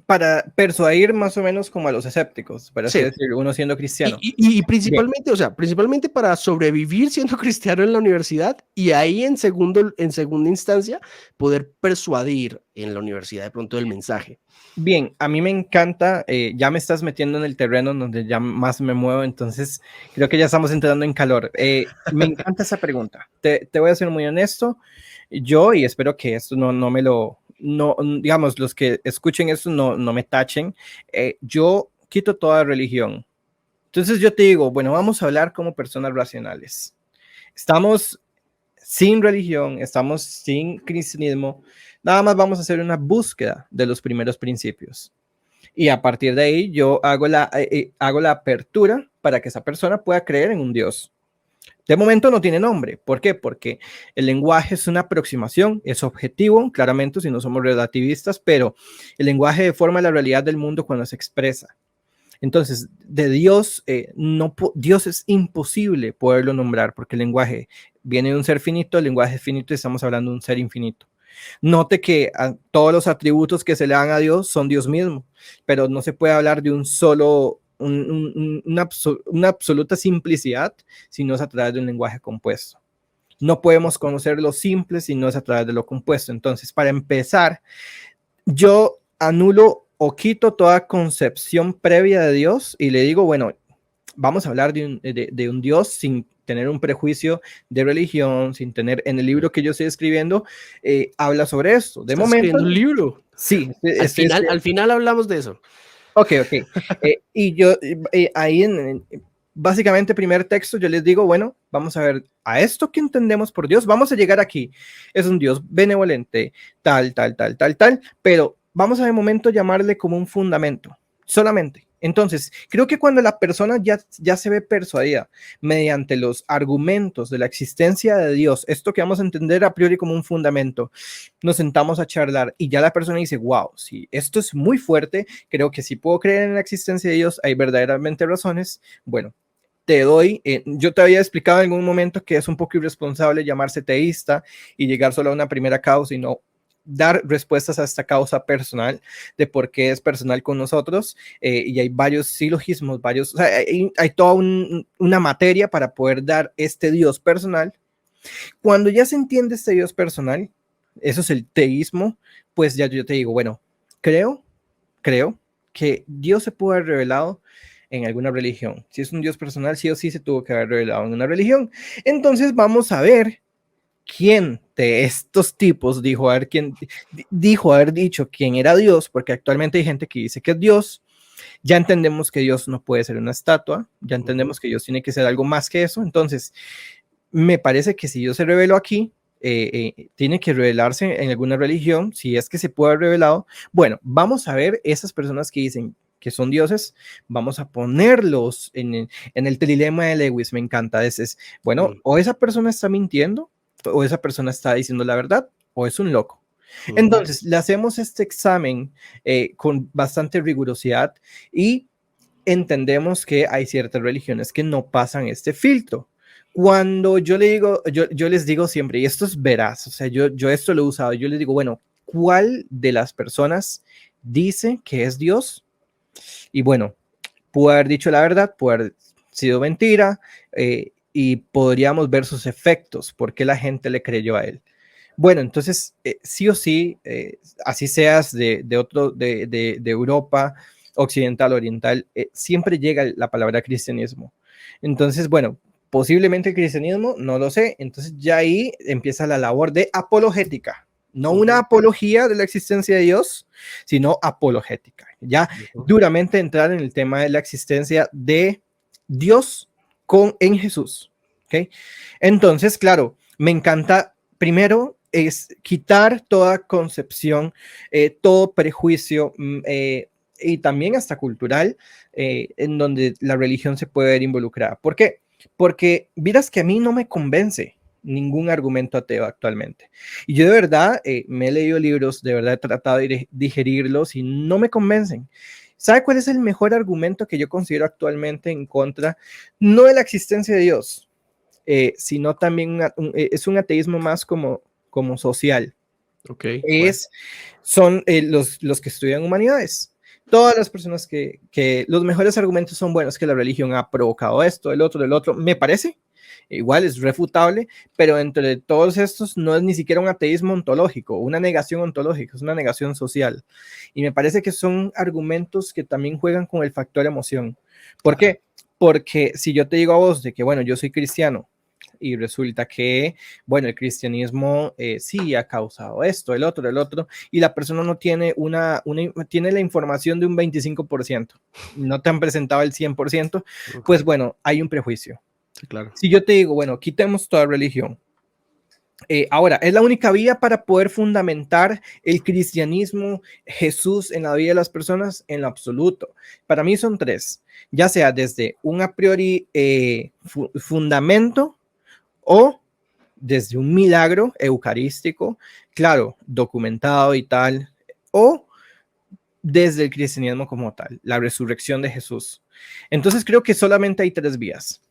Para persuadir más o menos como a los escépticos, para así Sí. decirlo, uno siendo cristiano. Y principalmente, o sea, principalmente para sobrevivir siendo cristiano en la universidad y ahí en segunda instancia poder persuadir en la universidad de pronto el mensaje. Bien, a mí me encanta, ya me estás metiendo en el terreno donde ya más me muevo, entonces creo que ya estamos entrando en calor. Me encanta esa pregunta. Te voy a ser muy honesto. Yo, y espero que esto no me lo, no, digamos, los que escuchen esto no me tachen. Yo quito toda religión. Entonces yo te digo, bueno, vamos a hablar como personas racionales. Estamos sin religión, estamos sin cristianismo, nada más vamos a hacer una búsqueda de los primeros principios. Y a partir de ahí yo hago la apertura para que esa persona pueda creer en un Dios. De momento no tiene nombre. ¿Por qué? Porque el lenguaje es una aproximación, es objetivo, claramente, si no somos relativistas, pero el lenguaje deforma la realidad del mundo cuando se expresa. Entonces, de Dios, Dios es imposible poderlo nombrar porque el lenguaje viene de un ser finito, el lenguaje es finito y estamos hablando de un ser infinito. Note que todos los atributos que se le dan a Dios son Dios mismo, pero no se puede hablar de un solo, una absoluta simplicidad si no es a través de un lenguaje compuesto. No podemos conocer lo simple si no es a través de lo compuesto. Entonces, para empezar, yo anulo o quito toda concepción previa de Dios y le digo, bueno, vamos a hablar de un Dios sin tener un prejuicio de religión, sin tener, en el libro que yo estoy escribiendo, habla sobre esto. De ¿Estás momento, escribiendo un libro? sí. Al final hablamos de eso. Ok. Y yo ahí básicamente primer texto yo les digo, bueno, vamos a ver a esto que entendemos por Dios, vamos a llegar aquí. Es un Dios benevolente, tal, pero vamos a de momento llamarle como un fundamento, solamente. Entonces, creo que cuando la persona ya se ve persuadida mediante los argumentos de la existencia de Dios, esto que vamos a entender a priori como un fundamento, nos sentamos a charlar y ya la persona dice, wow, sí, esto es muy fuerte, creo que si puedo creer en la existencia de Dios, hay verdaderamente razones. Bueno, te doy, yo te había explicado en algún momento que es un poco irresponsable llamarse teísta y llegar solo a una primera causa y no dar respuestas a esta causa personal de por qué es personal con nosotros, y hay varios silogismos, o sea, hay toda una materia para poder dar este Dios personal. Cuando ya se entiende este Dios personal, eso es el teísmo, pues ya yo te digo, bueno, creo que Dios se pudo haber revelado en alguna religión. Si es un Dios personal, sí o sí se tuvo que haber revelado en una religión. Entonces vamos a ver quién de estos tipos dijo haber dicho quién era Dios, porque actualmente hay gente que dice que es Dios. Ya entendemos que Dios no puede ser una estatua, ya entendemos que Dios tiene que ser algo más que eso. Entonces, me parece que si Dios se reveló aquí, tiene que revelarse en alguna religión, si es que se puede haber revelado. Bueno, vamos a ver esas personas que dicen que son dioses, vamos a ponerlos en el trilema de Lewis, me encanta, bueno, o esa persona está mintiendo, o esa persona está diciendo la verdad o es un loco. Ujú. Entonces, le hacemos este examen con bastante rigurosidad y entendemos que hay ciertas religiones que no pasan este filtro. Cuando yo le digo, yo les digo siempre, y esto es veraz, o sea, yo esto lo he usado, yo les digo, bueno, ¿cuál de las personas dice que es Dios? Y bueno, pudo haber dicho la verdad, pudo haber sido mentira, y podríamos ver sus efectos, por qué la gente le creyó a él. Bueno, entonces, sí o sí, así seas de Europa, occidental, oriental, siempre llega la palabra cristianismo. Entonces, bueno, posiblemente el cristianismo, no lo sé. Entonces ya ahí empieza la labor de apologética. No una apología de la existencia de Dios, sino apologética. Ya duramente entrar en el tema de la existencia de Dios en Jesús. ¿Okay? Entonces, claro, me encanta primero es quitar toda concepción, todo prejuicio y también hasta cultural en donde la religión se puede ver involucrada. ¿Por qué? Porque miras que a mí no me convence ningún argumento ateo actualmente. Y yo de verdad me he leído libros, de verdad he tratado de digerirlos y no me convencen. ¿Sabe cuál es el mejor argumento que yo considero actualmente en contra? No de la existencia de Dios, sino también es un ateísmo más como social. Okay, Son los que estudian humanidades. Todas las personas que los mejores argumentos son buenos, que la religión ha provocado esto, el otro, me parece. Igual es refutable, pero entre todos estos no es ni siquiera un ateísmo ontológico, una negación ontológica, es una negación social. Y me parece que son argumentos que también juegan con el factor emoción. ¿Por qué? Porque si yo te digo a vos de que, bueno, yo soy cristiano, y resulta que, bueno, el cristianismo sí ha causado esto, el otro, y la persona no tiene tiene la información de un 25%, no te han presentado el 100%, pues bueno, hay un prejuicio. Sí, claro. Si yo te digo, bueno, quitemos toda religión, ahora, ¿es la única vía para poder fundamentar el cristianismo, Jesús en la vida de las personas? En lo absoluto. Para mí son tres, ya sea desde un a priori fundamento, o desde un milagro eucarístico, claro, documentado y tal, o desde el cristianismo como tal, la resurrección de Jesús. Entonces creo que solamente hay tres vías.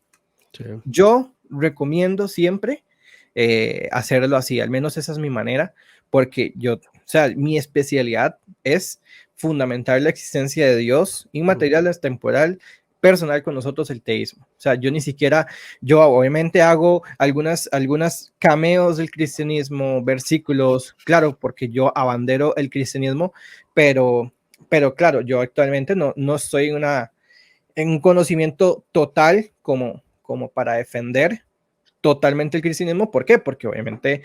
Sí. Yo recomiendo siempre hacerlo así, al menos esa es mi manera, porque o sea, mi especialidad es fundamentar la existencia de Dios inmaterial, temporal, personal con nosotros el teísmo. O sea, yo ni siquiera, yo obviamente hago algunas cameos del cristianismo, versículos, claro, porque yo abandero el cristianismo, pero claro, yo actualmente no estoy en un conocimiento total como para defender totalmente el cristianismo. ¿Por qué? Porque obviamente,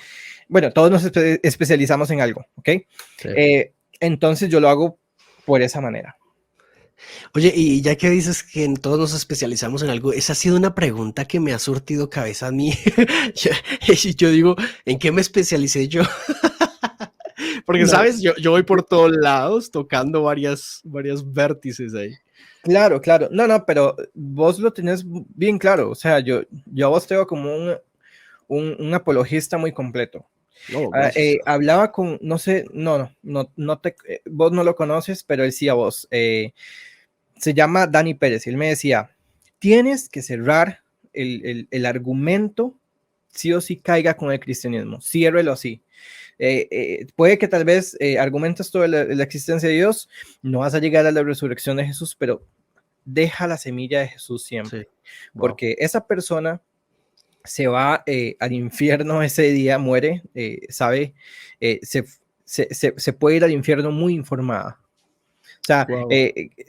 bueno, todos nos especializamos en algo, ¿ok? Sí. Entonces yo lo hago por esa manera. Oye, y ya que dices que todos nos especializamos en algo, esa ha sido una pregunta que me ha surtido cabeza a mí. Yo digo, ¿en qué me especialicé yo? Porque, ¿sabes? Yo voy por todos lados tocando varias vértices ahí. Claro. No, pero vos lo tenés bien claro. O sea, yo a vos te veo como un apologista muy completo. Oh, hablaba con, no sé, vos no lo conoces, pero él sí a vos. Se llama Dani Pérez, y él me decía, tienes que cerrar el argumento, sí o sí caiga con el cristianismo, ciérrelo así. Puede que tal vez argumentes toda la existencia de Dios, no vas a llegar a la resurrección de Jesús, pero deja la semilla de Jesús siempre, sí. Wow. Porque esa persona se va al infierno ese día, muere, sabe, se puede ir al infierno muy informada. O sea, wow.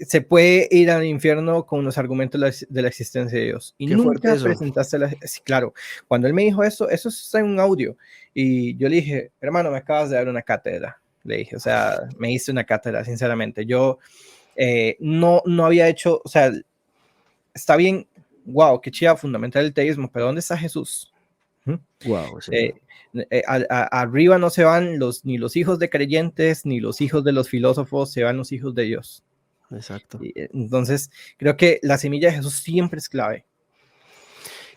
Se puede ir al infierno con los argumentos de la existencia de Dios. Y nunca presentaste sí, claro, cuando él me dijo eso está en un audio. Y yo le dije, hermano, me acabas de dar una cátedra. Le dije, o sea, me hice una cátedra, sinceramente. Yo no había hecho, o sea, está bien, wow, qué chida fundamental el teísmo, pero ¿dónde está Jesús? Wow, sí. Arriba no se van ni los hijos de creyentes, ni los hijos de los filósofos, se van los hijos de Dios. Exacto. Entonces, creo que la semilla de Jesús siempre es clave.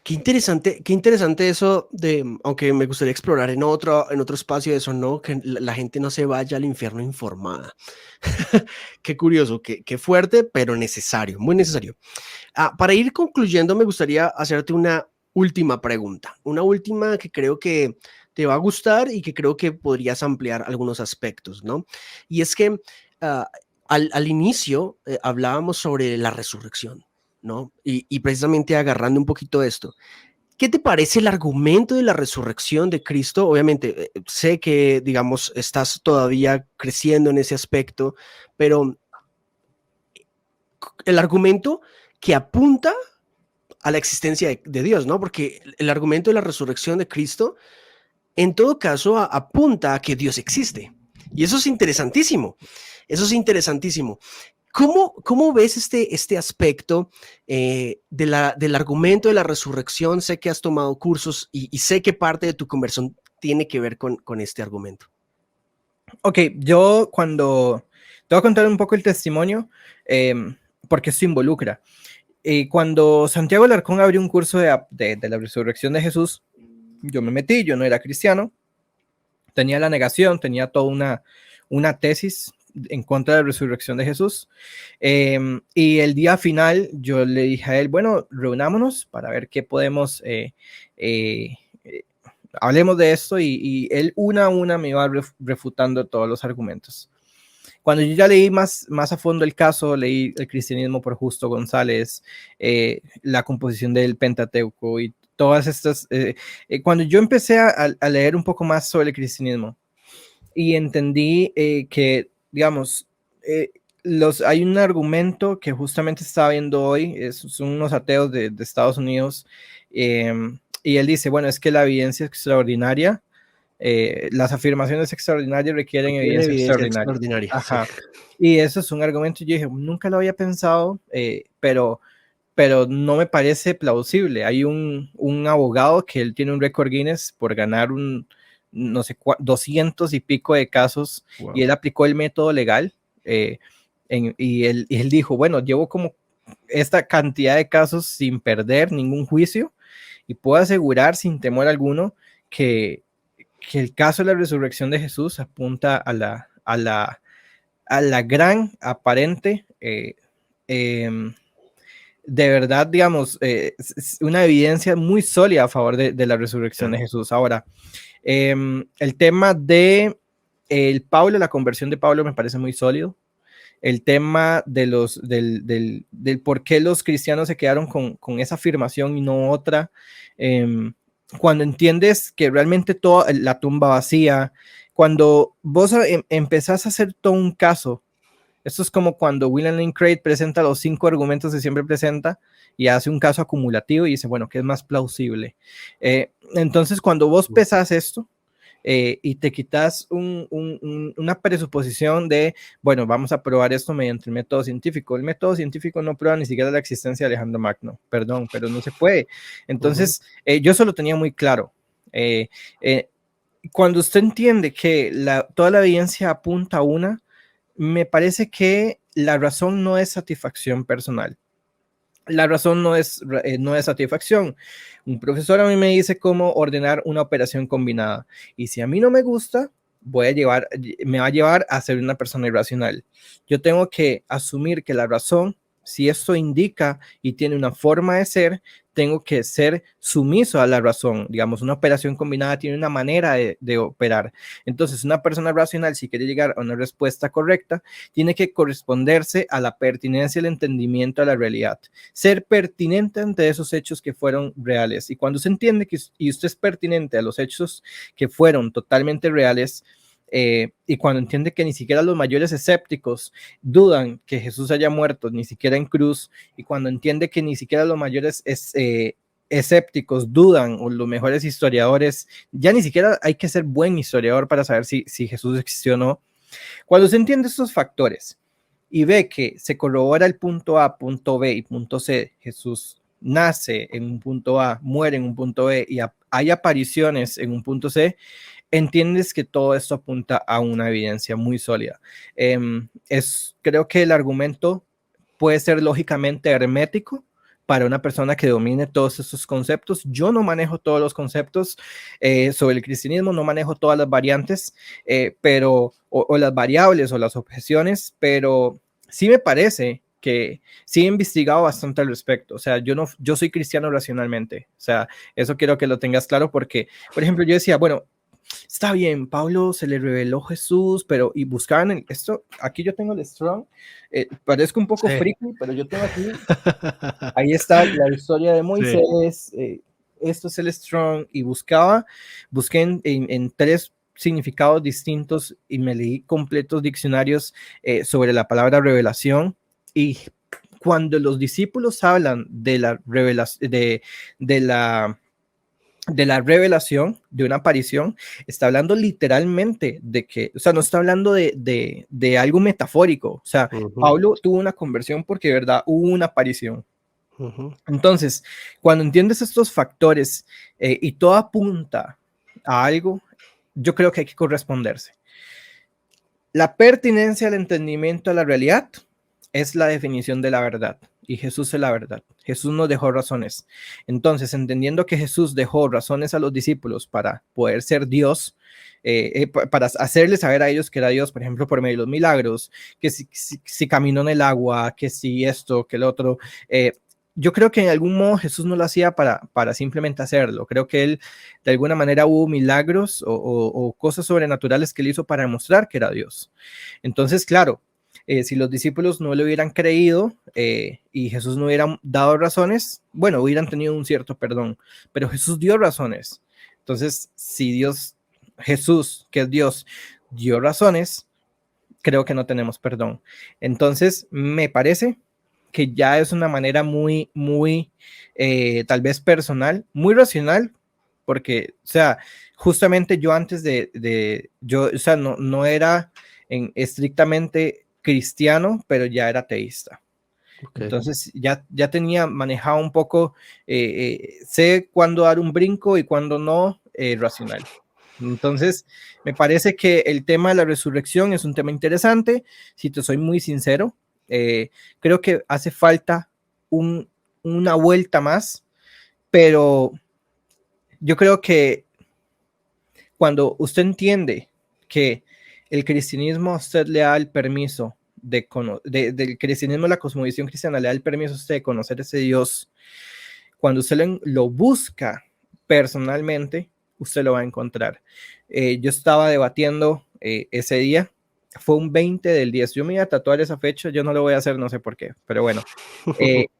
Qué interesante eso de, aunque me gustaría explorar en otro espacio eso, ¿no? Que la gente no se vaya al infierno informada. Qué curioso, qué fuerte, pero necesario, muy necesario. Para ir concluyendo, me gustaría hacerte una última pregunta, una última que creo que te va a gustar y que creo que podrías ampliar algunos aspectos, ¿no? Y es que ah, al inicio hablábamos sobre la resurrección, ¿no? Y precisamente agarrando un poquito esto, ¿qué te parece el argumento de la resurrección de Cristo? Obviamente, sé que, digamos, estás todavía creciendo en ese aspecto, pero el argumento que apunta a la existencia de Dios, ¿no? Porque el argumento de la resurrección de Cristo, en todo caso, apunta a que Dios existe. Y eso es interesantísimo. Eso es interesantísimo. ¿Cómo ves este aspecto del argumento de la resurrección? Sé que has tomado cursos y sé que parte de tu conversión tiene que ver con este argumento. Ok, yo cuando te voy a contar un poco el testimonio, porque esto involucra. Cuando Santiago Alarcón abrió un curso de la resurrección de Jesús, yo me metí, yo no era cristiano, tenía la negación, tenía toda una tesis en contra de la resurrección de Jesús. Y el día final yo le dije a él, bueno, reunámonos para ver qué podemos, hablemos de esto, y él una a una me iba refutando todos los argumentos. Cuando yo ya leí más a fondo el caso, leí El cristianismo por Justo González, la composición del Pentateuco y todas estas, cuando yo empecé a leer un poco más sobre el cristianismo y entendí que, digamos, hay un argumento que justamente estaba viendo hoy, son unos ateos de Estados Unidos, y él dice, bueno, es que la evidencia es extraordinaria, las afirmaciones extraordinarias requieren Tiene evidencia evidencia extraordinaria. extraordinaria. Sí. Ajá. Y eso es un argumento, yo dije, nunca lo había pensado, pero no me parece plausible. Hay un abogado que él tiene un récord Guinness por ganar no sé, 200 y pico de casos, Wow. y él aplicó el método legal, y él dijo, bueno, llevo como esta cantidad de casos sin perder ningún juicio, y puedo asegurar sin temor alguno que el caso de la resurrección de Jesús apunta a la gran aparente, de verdad, digamos, una evidencia muy sólida a favor de la resurrección de Jesús. Ahora, el tema de la conversión de Pablo me parece muy sólido. El tema del por qué los cristianos se quedaron con esa afirmación y no otra. Cuando entiendes que realmente toda la tumba vacía, cuando vos empezás a hacer todo un caso, esto es como cuando William Lane Craig presenta los 5 argumentos que siempre presenta y hace un caso acumulativo y dice, bueno, ¿qué es más plausible? Entonces, cuando vos pesas esto, y te quitas una presuposición de, bueno, vamos a probar esto mediante el método científico. El método científico no prueba ni siquiera la existencia de Alejandro Magno, perdón, pero no se puede. Entonces, yo eso lo tenía muy claro. Cuando usted entiende que toda la evidencia apunta a una, me parece que la razón no es satisfacción personal. La razón no es satisfacción. Un profesor a mí me dice cómo ordenar una operación combinada. Y si a mí no me gusta, me va a llevar a ser una persona irracional. Yo tengo que asumir que la razón, si esto indica y tiene una forma de ser, tengo que ser sumiso a la razón. Digamos, una operación combinada tiene una manera de operar. Entonces, una persona racional, si quiere llegar a una respuesta correcta, tiene que corresponderse a la pertinencia y el entendimiento de la realidad. Ser pertinente ante esos hechos que fueron reales. Y cuando se entiende que y usted es pertinente a los hechos que fueron totalmente reales, y cuando entiende que ni siquiera los mayores escépticos dudan que Jesús haya muerto, ni siquiera en cruz, y cuando entiende que ni siquiera los mayores escépticos dudan, o los mejores historiadores, ya ni siquiera hay que ser buen historiador para saber si Jesús existió o no. Cuando se entiende estos factores y ve que se corrobora el punto A, punto B y punto C, Jesús nace en un punto A, muere en un punto B y hay apariciones en un punto C, entiendes que todo esto apunta a una evidencia muy sólida. Creo que el argumento puede ser lógicamente hermético, para una persona que domine todos estos conceptos. Yo no manejo todos los conceptos sobre el cristianismo, no manejo todas las variantes, o las variables o las objeciones, pero sí me parece que sí he investigado bastante al respecto. O sea, yo soy cristiano racionalmente. O sea, eso quiero que lo tengas claro porque, por ejemplo, yo decía, bueno, está bien, Pablo se le reveló Jesús, pero y buscaban esto, aquí yo tengo el Strong, parezco un poco friki, pero yo tengo aquí, ahí está la historia de Moisés, esto es el Strong, y busqué en 3 significados distintos y me leí completos diccionarios sobre la palabra revelación, y cuando los discípulos hablan de la revelación, de la revelación, de una aparición, está hablando literalmente de que, o sea, no está hablando de algo metafórico. O sea, Pablo tuvo una conversión porque de verdad hubo una aparición. Entonces, cuando entiendes estos factores y todo apunta a algo, yo creo que hay que corresponderse. La pertinencia al entendimiento de la realidad es la definición de la verdad, y Jesús es la verdad. Jesús nos dejó razones. Entonces, entendiendo que Jesús dejó razones a los discípulos para poder ser Dios, para hacerles saber a ellos que era Dios, por ejemplo, por medio de los milagros, que si caminó en el agua, que si esto, que el otro, yo creo que en algún modo Jesús no lo hacía para simplemente hacerlo. Creo que él, de alguna manera, hubo milagros o cosas sobrenaturales que él hizo para demostrar que era Dios. Entonces, claro, si los discípulos no le hubieran creído y Jesús no hubiera dado razones, bueno, hubieran tenido un cierto perdón, pero Jesús dio razones. Entonces, si Jesús, que es Dios, dio razones, creo que no tenemos perdón. Entonces, me parece que ya es una manera muy, muy, tal vez personal, muy racional, porque, o sea, justamente yo antes yo, o sea, no era estrictamente cristiano, pero ya era ateísta. Entonces ya tenía manejado un poco, sé cuándo dar un brinco y cuándo no, racional. Entonces, me parece que el tema de la resurrección es un tema interesante. Si te soy muy sincero, creo que hace falta una vuelta más, pero yo creo que cuando usted entiende que el cristianismo a usted le da el permiso del cristianismo, la cosmovisión cristiana le da el permiso a usted de conocer ese Dios, cuando usted lo busca personalmente, usted lo va a encontrar. Yo estaba debatiendo ese día, fue un 20 del 10, yo me iba a tatuar esa fecha, yo no lo voy a hacer, no sé por qué, pero bueno,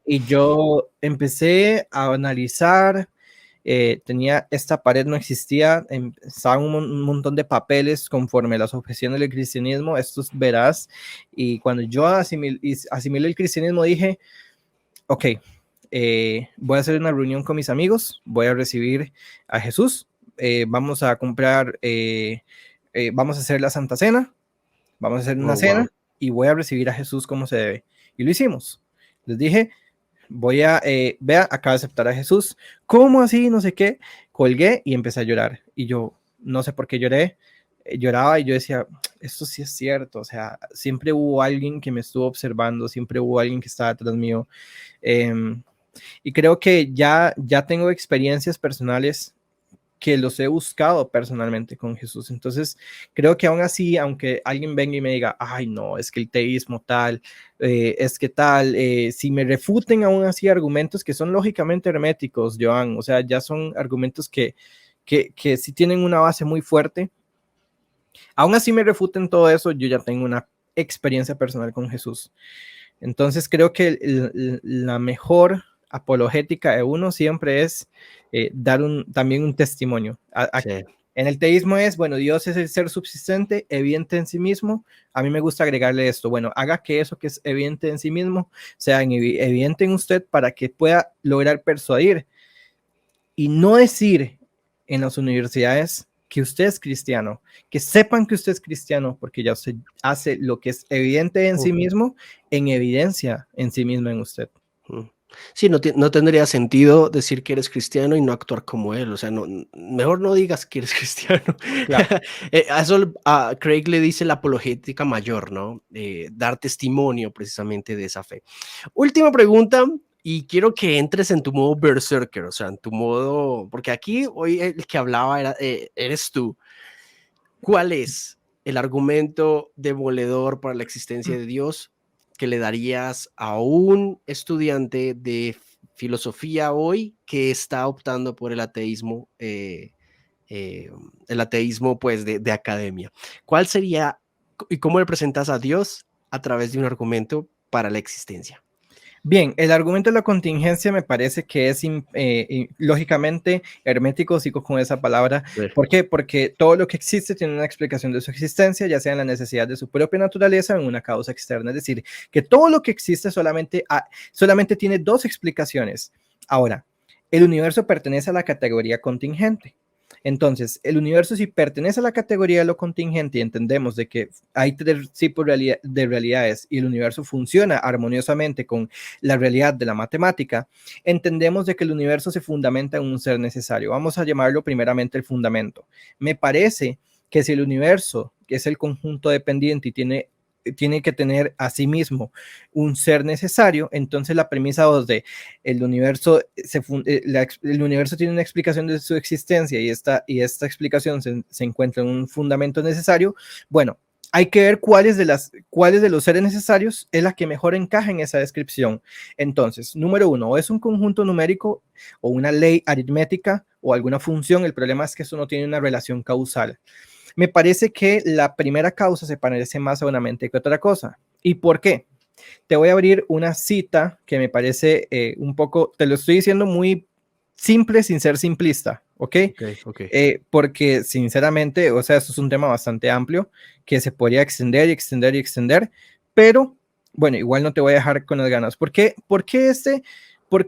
y yo empecé a analizar, tenía esta pared, no existía, estaban un montón de papeles conforme las objeciones del cristianismo, estos verás, y cuando yo asimilé el cristianismo dije, ok, voy a hacer una reunión con mis amigos, voy a recibir a Jesús, vamos a comprar, vamos a hacer la Santa Cena, vamos a hacer una cena y voy a recibir a Jesús como se debe. Y lo hicimos. Les dije, vea, acaba de aceptar a Jesús. ¿Cómo así? No sé qué. Colgué y empecé a llorar. Y yo no sé por qué lloré. Lloraba y yo decía, esto sí es cierto. O sea, siempre hubo alguien que me estuvo observando, siempre hubo alguien que estaba atrás mío. Y creo que ya tengo experiencias personales que los he buscado personalmente con Jesús. Entonces, creo que aún así, aunque alguien venga y me diga, ay, no, es que el teísmo tal, es que tal, si me refuten aún así argumentos que son lógicamente herméticos, Joan, o sea, ya son argumentos que sí tienen una base muy fuerte, aún así me refuten todo eso, yo ya tengo una experiencia personal con Jesús. Entonces, creo que la mejor apologética de uno siempre es dar también un testimonio. Sí. En el teísmo es, bueno, Dios es el ser subsistente, evidente en sí mismo. A mí me gusta agregarle esto, bueno, haga que eso que es evidente en sí mismo sea evidente en usted para que pueda lograr persuadir y no decir en las universidades que usted es cristiano, que sepan que usted es cristiano, porque ya usted hace lo que es evidente en sí mismo, en evidencia en sí mismo en usted. Sí, no tendría sentido decir que eres cristiano y no actuar como él, o sea, mejor no digas que eres cristiano. Claro. A eso Craig le dice la apologética mayor, ¿no? Dar testimonio precisamente de esa fe. Última pregunta, y quiero que entres en tu modo berserker, o sea, en tu modo, porque aquí hoy el que hablaba eres tú. ¿Cuál es el argumento demoledor para la existencia de Dios que le darías a un estudiante de filosofía hoy que está optando por el ateísmo pues de academia? ¿Cuál sería y cómo le presentas a Dios a través de un argumento para la existencia? Bien, el argumento de la contingencia me parece que es lógicamente hermético, sigo con esa palabra. Sí. ¿Por qué? Porque todo lo que existe tiene una explicación de su existencia, ya sea en la necesidad de su propia naturaleza o en una causa externa. Es decir, que todo lo que existe solamente tiene dos explicaciones. Ahora, el universo pertenece a la categoría contingente. Entonces, el universo, si pertenece a la categoría de lo contingente y entendemos de que hay tres tipos de realidades y el universo funciona armoniosamente con la realidad de la matemática, entendemos de que el universo se fundamenta en un ser necesario. Vamos a llamarlo primeramente el fundamento. Me parece que si el universo, que es el conjunto dependiente y tiene que tener a sí mismo un ser necesario, entonces la premisa 2 de el universo, el universo tiene una explicación de su existencia y esta explicación se encuentra en un fundamento necesario. Bueno, hay que ver cuáles de los seres necesarios es la que mejor encaja en esa descripción. Entonces, número uno, o es un conjunto numérico o una ley aritmética o alguna función. El problema es que eso no tiene una relación causal. Me parece que la primera causa se parece más a una mente que otra cosa. ¿Y por qué? Te voy a abrir una cita que me parece un poco, te lo estoy diciendo muy simple sin ser simplista, ¿ok? Okay. Porque sinceramente, o sea, esto es un tema bastante amplio que se podría extender y extender y extender, pero bueno, igual no te voy a dejar con las ganas. ¿Por qué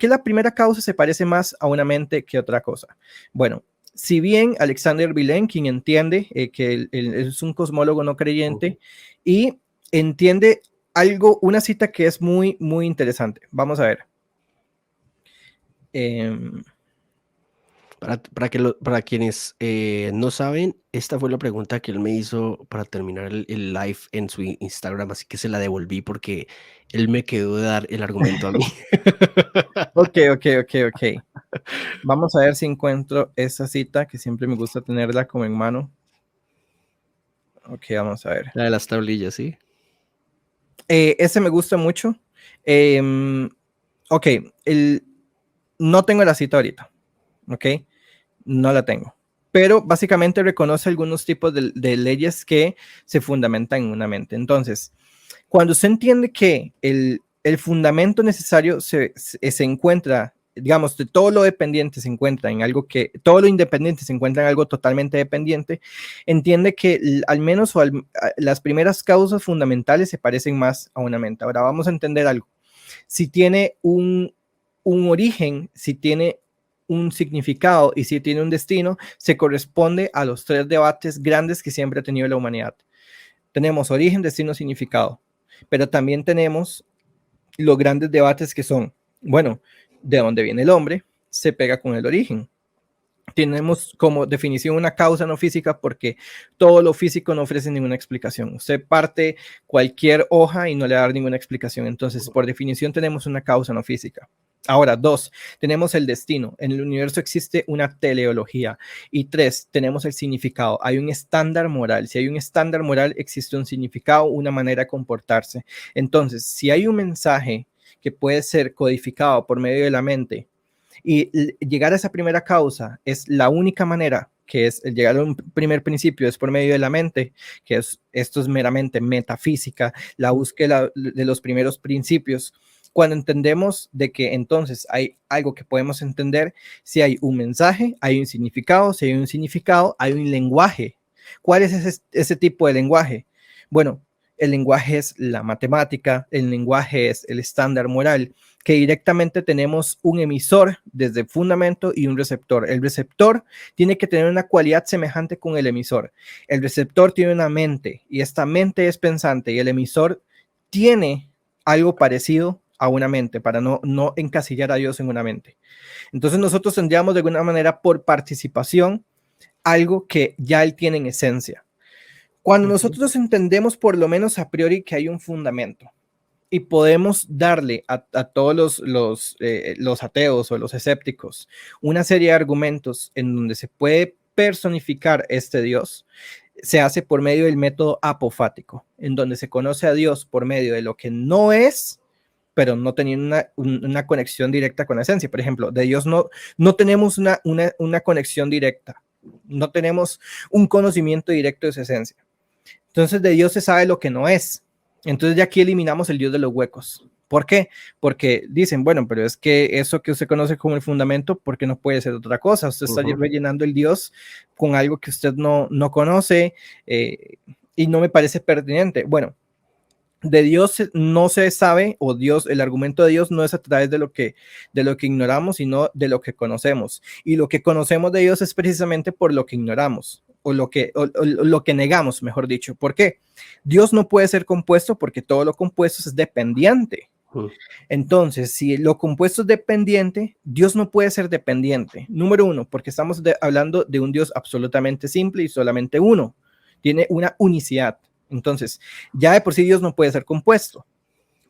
la primera causa se parece más a una mente que otra cosa? Bueno, si bien Alexander Vilenkin entiende que él es un cosmólogo no creyente y entiende algo, una cita que es muy, muy interesante. Vamos a ver. Para quienes no saben, esta fue la pregunta que él me hizo para terminar el live en su Instagram, así que se la devolví porque él me quedó de dar el argumento a mí. Ok. Vamos a ver si encuentro esa cita que siempre me gusta tenerla como en mano. Ok, vamos a ver. La de las tablillas, ¿sí? Ese me gusta mucho. Ok, no tengo la cita ahorita. Ok, no la tengo. Pero básicamente reconoce algunos tipos de leyes que se fundamentan en una mente. Entonces, cuando se entiende que el fundamento necesario se encuentra, digamos, de todo lo dependiente se encuentra en algo que, todo lo independiente se encuentra en algo totalmente dependiente, entiende que al menos las primeras causas fundamentales se parecen más a una mente. Ahora vamos a entender algo. Si tiene un origen, si tiene un significado y si tiene un destino, se corresponde a los tres debates grandes que siempre ha tenido la humanidad. Tenemos origen, destino, significado, pero también tenemos los grandes debates que son, bueno, ¿de dónde viene el hombre? Se pega con el origen. Tenemos como definición una causa no física porque todo lo físico no ofrece ninguna explicación. Usted parte cualquier hoja y no le va a dar ninguna explicación. Entonces, por definición, tenemos una causa no física. Ahora, 2, tenemos el destino. En el universo existe una teleología. Y 3, tenemos el significado. Hay un estándar moral. Si hay un estándar moral, existe un significado, una manera de comportarse. Entonces, si hay un mensaje que puede ser codificado por medio de la mente, y llegar a esa primera causa es la única manera, que es llegar a un primer principio, es por medio de la mente, que esto es meramente metafísica, la búsqueda de los primeros principios. Cuando entendemos de que entonces hay algo que podemos entender, si hay un mensaje, hay un significado, si hay un significado, hay un lenguaje. ¿Cuál es ese tipo de lenguaje? Bueno, el lenguaje es la matemática, el lenguaje es el estándar moral, que directamente tenemos un emisor desde el fundamento y un receptor. El receptor tiene que tener una cualidad semejante con el emisor. El receptor tiene una mente y esta mente es pensante y el emisor tiene algo parecido a una mente para no encasillar a Dios en una mente. Entonces nosotros tendríamos de alguna manera por participación algo que ya él tiene en esencia. Cuando nosotros entendemos por lo menos a priori que hay un fundamento, y podemos darle a todos los ateos o los escépticos una serie de argumentos en donde se puede personificar este Dios, se hace por medio del método apofático, en donde se conoce a Dios por medio de lo que no es, pero no teniendo una conexión directa con la esencia. Por ejemplo, de Dios no tenemos una conexión directa, no tenemos un conocimiento directo de su esencia. Entonces de Dios se sabe lo que no es. Entonces ya aquí eliminamos el Dios de los huecos. ¿Por qué? Porque dicen, bueno, pero es que eso que usted conoce como el fundamento, ¿por qué no puede ser otra cosa? Usted está rellenando el Dios con algo que usted no conoce y no me parece pertinente. Bueno, de Dios no se sabe, o Dios, el argumento de Dios no es a través de lo que ignoramos, sino de lo que conocemos. Y lo que conocemos de Dios es precisamente por lo que ignoramos, o lo que negamos, mejor dicho. ¿Por qué? Dios no puede ser compuesto porque todo lo compuesto es dependiente. Entonces, si lo compuesto es dependiente, Dios no puede ser dependiente. Número uno, porque estamos hablando de un Dios absolutamente simple y solamente uno. Tiene una unicidad. Entonces, ya de por sí Dios no puede ser compuesto,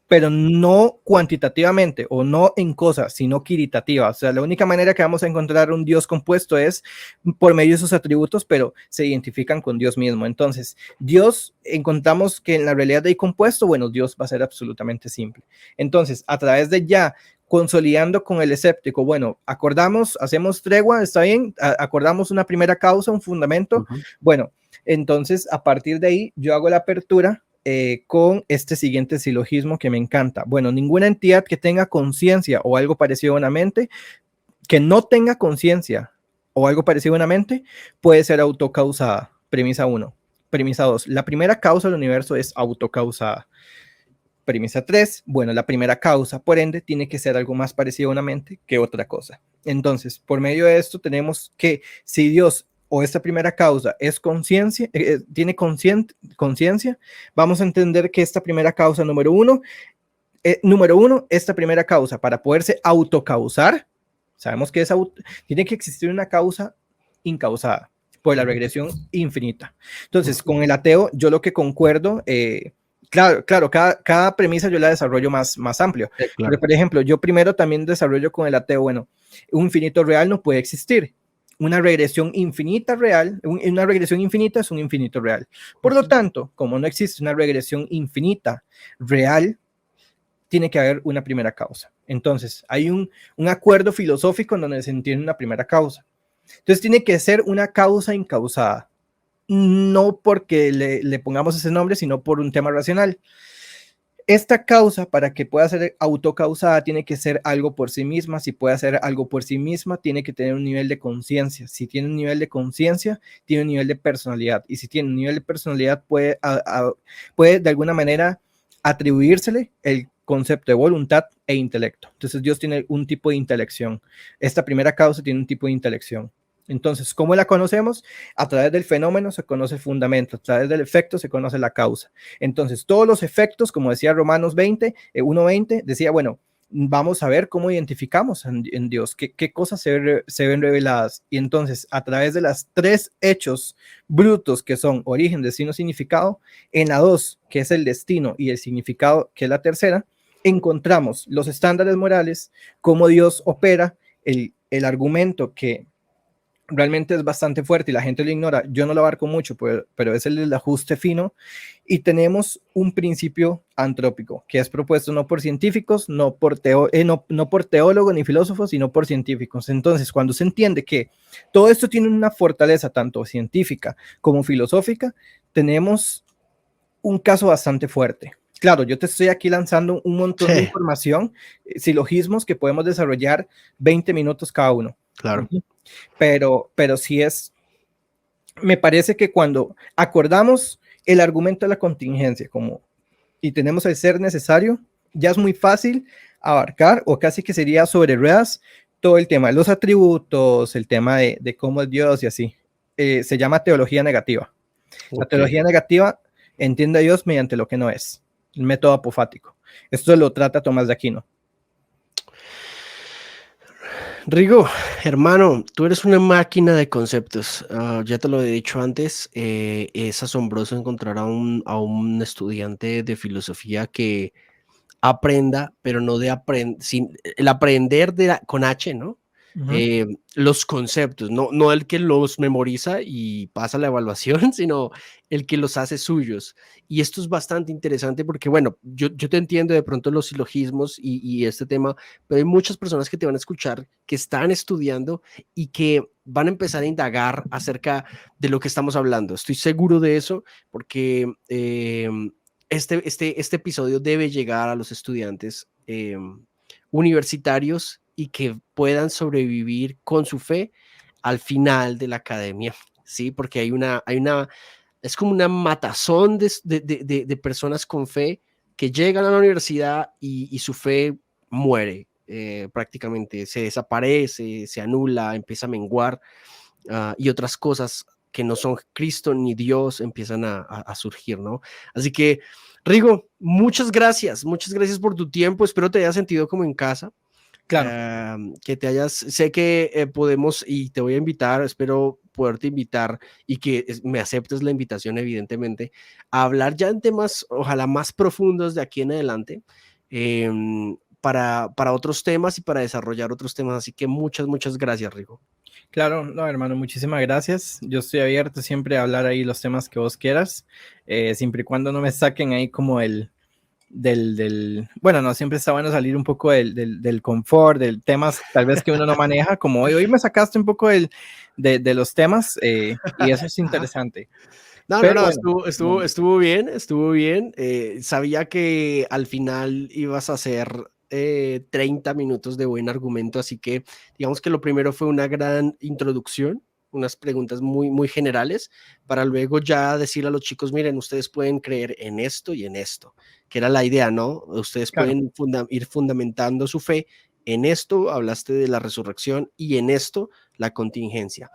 pero no cuantitativamente o no en cosas, sino quiritativa. O sea, la única manera que vamos a encontrar un Dios compuesto es por medio de sus atributos, pero se identifican con Dios mismo. Entonces, Dios, encontramos que en la realidad de compuesto, bueno, Dios va a ser absolutamente simple. Entonces, a través de ya consolidando con el escéptico, bueno, acordamos, hacemos tregua, está bien, acordamos una primera causa, un fundamento, bueno, entonces a partir de ahí yo hago la apertura con este siguiente silogismo que me encanta. Bueno, ninguna entidad que tenga conciencia o algo parecido a una mente, que no tenga conciencia o algo parecido a una mente, puede ser autocausada. Premisa 1. Premisa 2. La primera causa del universo es autocausada. Premisa 3, bueno, la primera causa, por ende, tiene que ser algo más parecido a una mente que otra cosa. Entonces, por medio de esto, tenemos que si Dios o esta primera causa es conciencia, tiene conciencia, vamos a entender que esta primera causa número uno, esta primera causa para poderse autocausar, sabemos que tiene que existir una causa incausada por la regresión infinita. Entonces, con el ateo, yo lo que concuerdo, claro, cada premisa yo la desarrollo más amplio. Claro. Pero, por ejemplo, yo primero también desarrollo con el ateo, bueno, un infinito real no puede existir. Una regresión infinita real, una regresión infinita es un infinito real. Por lo tanto, como no existe una regresión infinita real, tiene que haber una primera causa. Entonces, hay un acuerdo filosófico en donde se entiende una primera causa. Entonces, tiene que ser una causa incausada. No porque le pongamos ese nombre, sino por un tema racional. Esta causa, para que pueda ser autocausada, tiene que ser algo por sí misma. Si puede hacer algo por sí misma, tiene que tener un nivel de conciencia. Si tiene un nivel de conciencia, tiene un nivel de personalidad. Y si tiene un nivel de personalidad, puede de alguna manera atribuírsele el concepto de voluntad e intelecto. Entonces Dios tiene un tipo de intelección. Esta primera causa tiene un tipo de intelección. Entonces, ¿cómo la conocemos? A través del fenómeno se conoce el fundamento, a través del efecto se conoce la causa. Entonces, todos los efectos, como decía Romanos 1:20, decía, bueno, vamos a ver cómo identificamos en Dios, qué cosas se ven reveladas. Y entonces, a través de las tres hechos brutos que son origen, destino, significado, en la 2, que es el destino, y el significado, que es la tercera, encontramos los estándares morales, cómo Dios opera, el argumento que realmente es bastante fuerte y la gente lo ignora. Yo no lo abarco mucho, pero es el del ajuste fino. Y tenemos un principio antrópico que es propuesto no por científicos, no por teólogos ni filósofos, sino por científicos. Entonces, cuando se entiende que todo esto tiene una fortaleza tanto científica como filosófica, tenemos un caso bastante fuerte. Claro, yo te estoy aquí lanzando un montón de información, silogismos que podemos desarrollar 20 minutos cada uno. Claro. Pero sí me parece que cuando acordamos el argumento de la contingencia y tenemos el ser necesario, ya es muy fácil abarcar, o casi que sería sobre ruedas, todo el tema de los atributos, el tema de cómo es Dios y así. Se llama teología negativa. Okay. La teología negativa entiende a Dios mediante lo que no es, el método apofático. Esto lo trata Tomás de Aquino. Rigo, hermano, tú eres una máquina de conceptos. Ya te lo he dicho antes, es asombroso encontrar a un estudiante de filosofía que aprenda, pero no de el aprender con H, ¿no? Los conceptos, no el que los memoriza y pasa la evaluación, sino el que los hace suyos. Y esto es bastante interesante porque, bueno, yo te entiendo de pronto los silogismos y este tema, pero hay muchas personas que te van a escuchar que están estudiando y que van a empezar a indagar acerca de lo que estamos hablando. Estoy seguro de eso porque este episodio debe llegar a los estudiantes universitarios y que puedan sobrevivir con su fe al final de la academia, ¿sí? Porque es como una matazón de personas con fe que llegan a la universidad y su fe muere, prácticamente se desaparece, se anula, empieza a menguar, y otras cosas que no son Cristo ni Dios empiezan a surgir, ¿no? Así que, Rigo, muchas gracias por tu tiempo, espero te hayas sentido como en casa. Claro. Que te sé que podemos y te voy a invitar, espero poderte invitar y que me aceptes la invitación, evidentemente, a hablar ya en temas, ojalá más profundos de aquí en adelante, para otros temas y para desarrollar otros temas. Así que muchas gracias, Rigo. Claro, no, hermano, muchísimas gracias. Yo estoy abierto siempre a hablar ahí los temas que vos quieras, siempre y cuando no me saquen ahí como bueno, no, siempre está bueno salir un poco del confort, del temas tal vez que uno no maneja, como hoy me sacaste un poco de los temas, y eso es interesante. No, Pero bueno, estuvo bien. Sabía que al final ibas a hacer 30 minutos de buen argumento, así que digamos que lo primero fue una gran introducción, unas preguntas muy generales, para luego ya decirle a los chicos, miren, ustedes pueden creer en esto y en esto, que era la idea, ¿no? Ustedes claro. pueden ir fundamentando su fe. En esto hablaste de la resurrección y en esto la contingencia,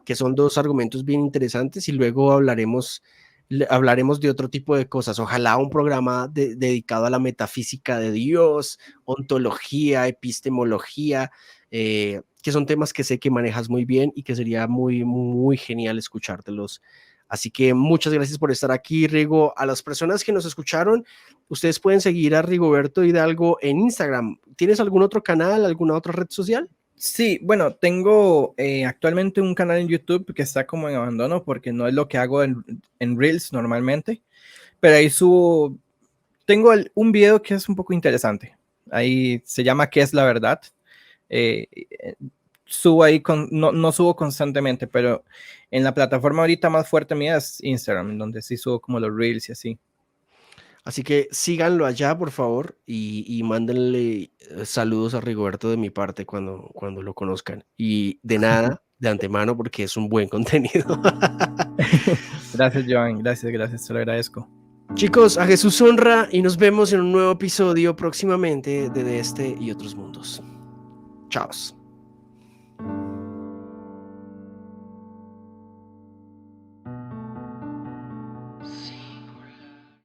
que son dos argumentos bien interesantes, y luego hablaremos de otro tipo de cosas. Ojalá un programa dedicado a la metafísica de Dios, ontología, epistemología, que son temas que sé que manejas muy bien y que sería muy genial escuchártelos. Así que muchas gracias por estar aquí, Rigo. A las personas que nos escucharon, ustedes pueden seguir a Rigoberto Hidalgo en Instagram. ¿Tienes algún otro canal, alguna otra red social? Sí, bueno, tengo actualmente un canal en YouTube que está como en abandono porque no es lo que hago en Reels normalmente, pero ahí tengo un video que es un poco interesante. Ahí se llama ¿Qué es la verdad? Subo ahí, no subo constantemente, pero en la plataforma ahorita más fuerte mía es Instagram, en donde sí subo como los Reels y así. Así que síganlo allá, por favor, y mándenle saludos a Rigoberto de mi parte cuando lo conozcan. Y de nada, de antemano, porque es un buen contenido. Gracias, Joan. Gracias. Te lo agradezco. Chicos, a Jesús honra y nos vemos en un nuevo episodio próximamente de este y otros mundos. Chao.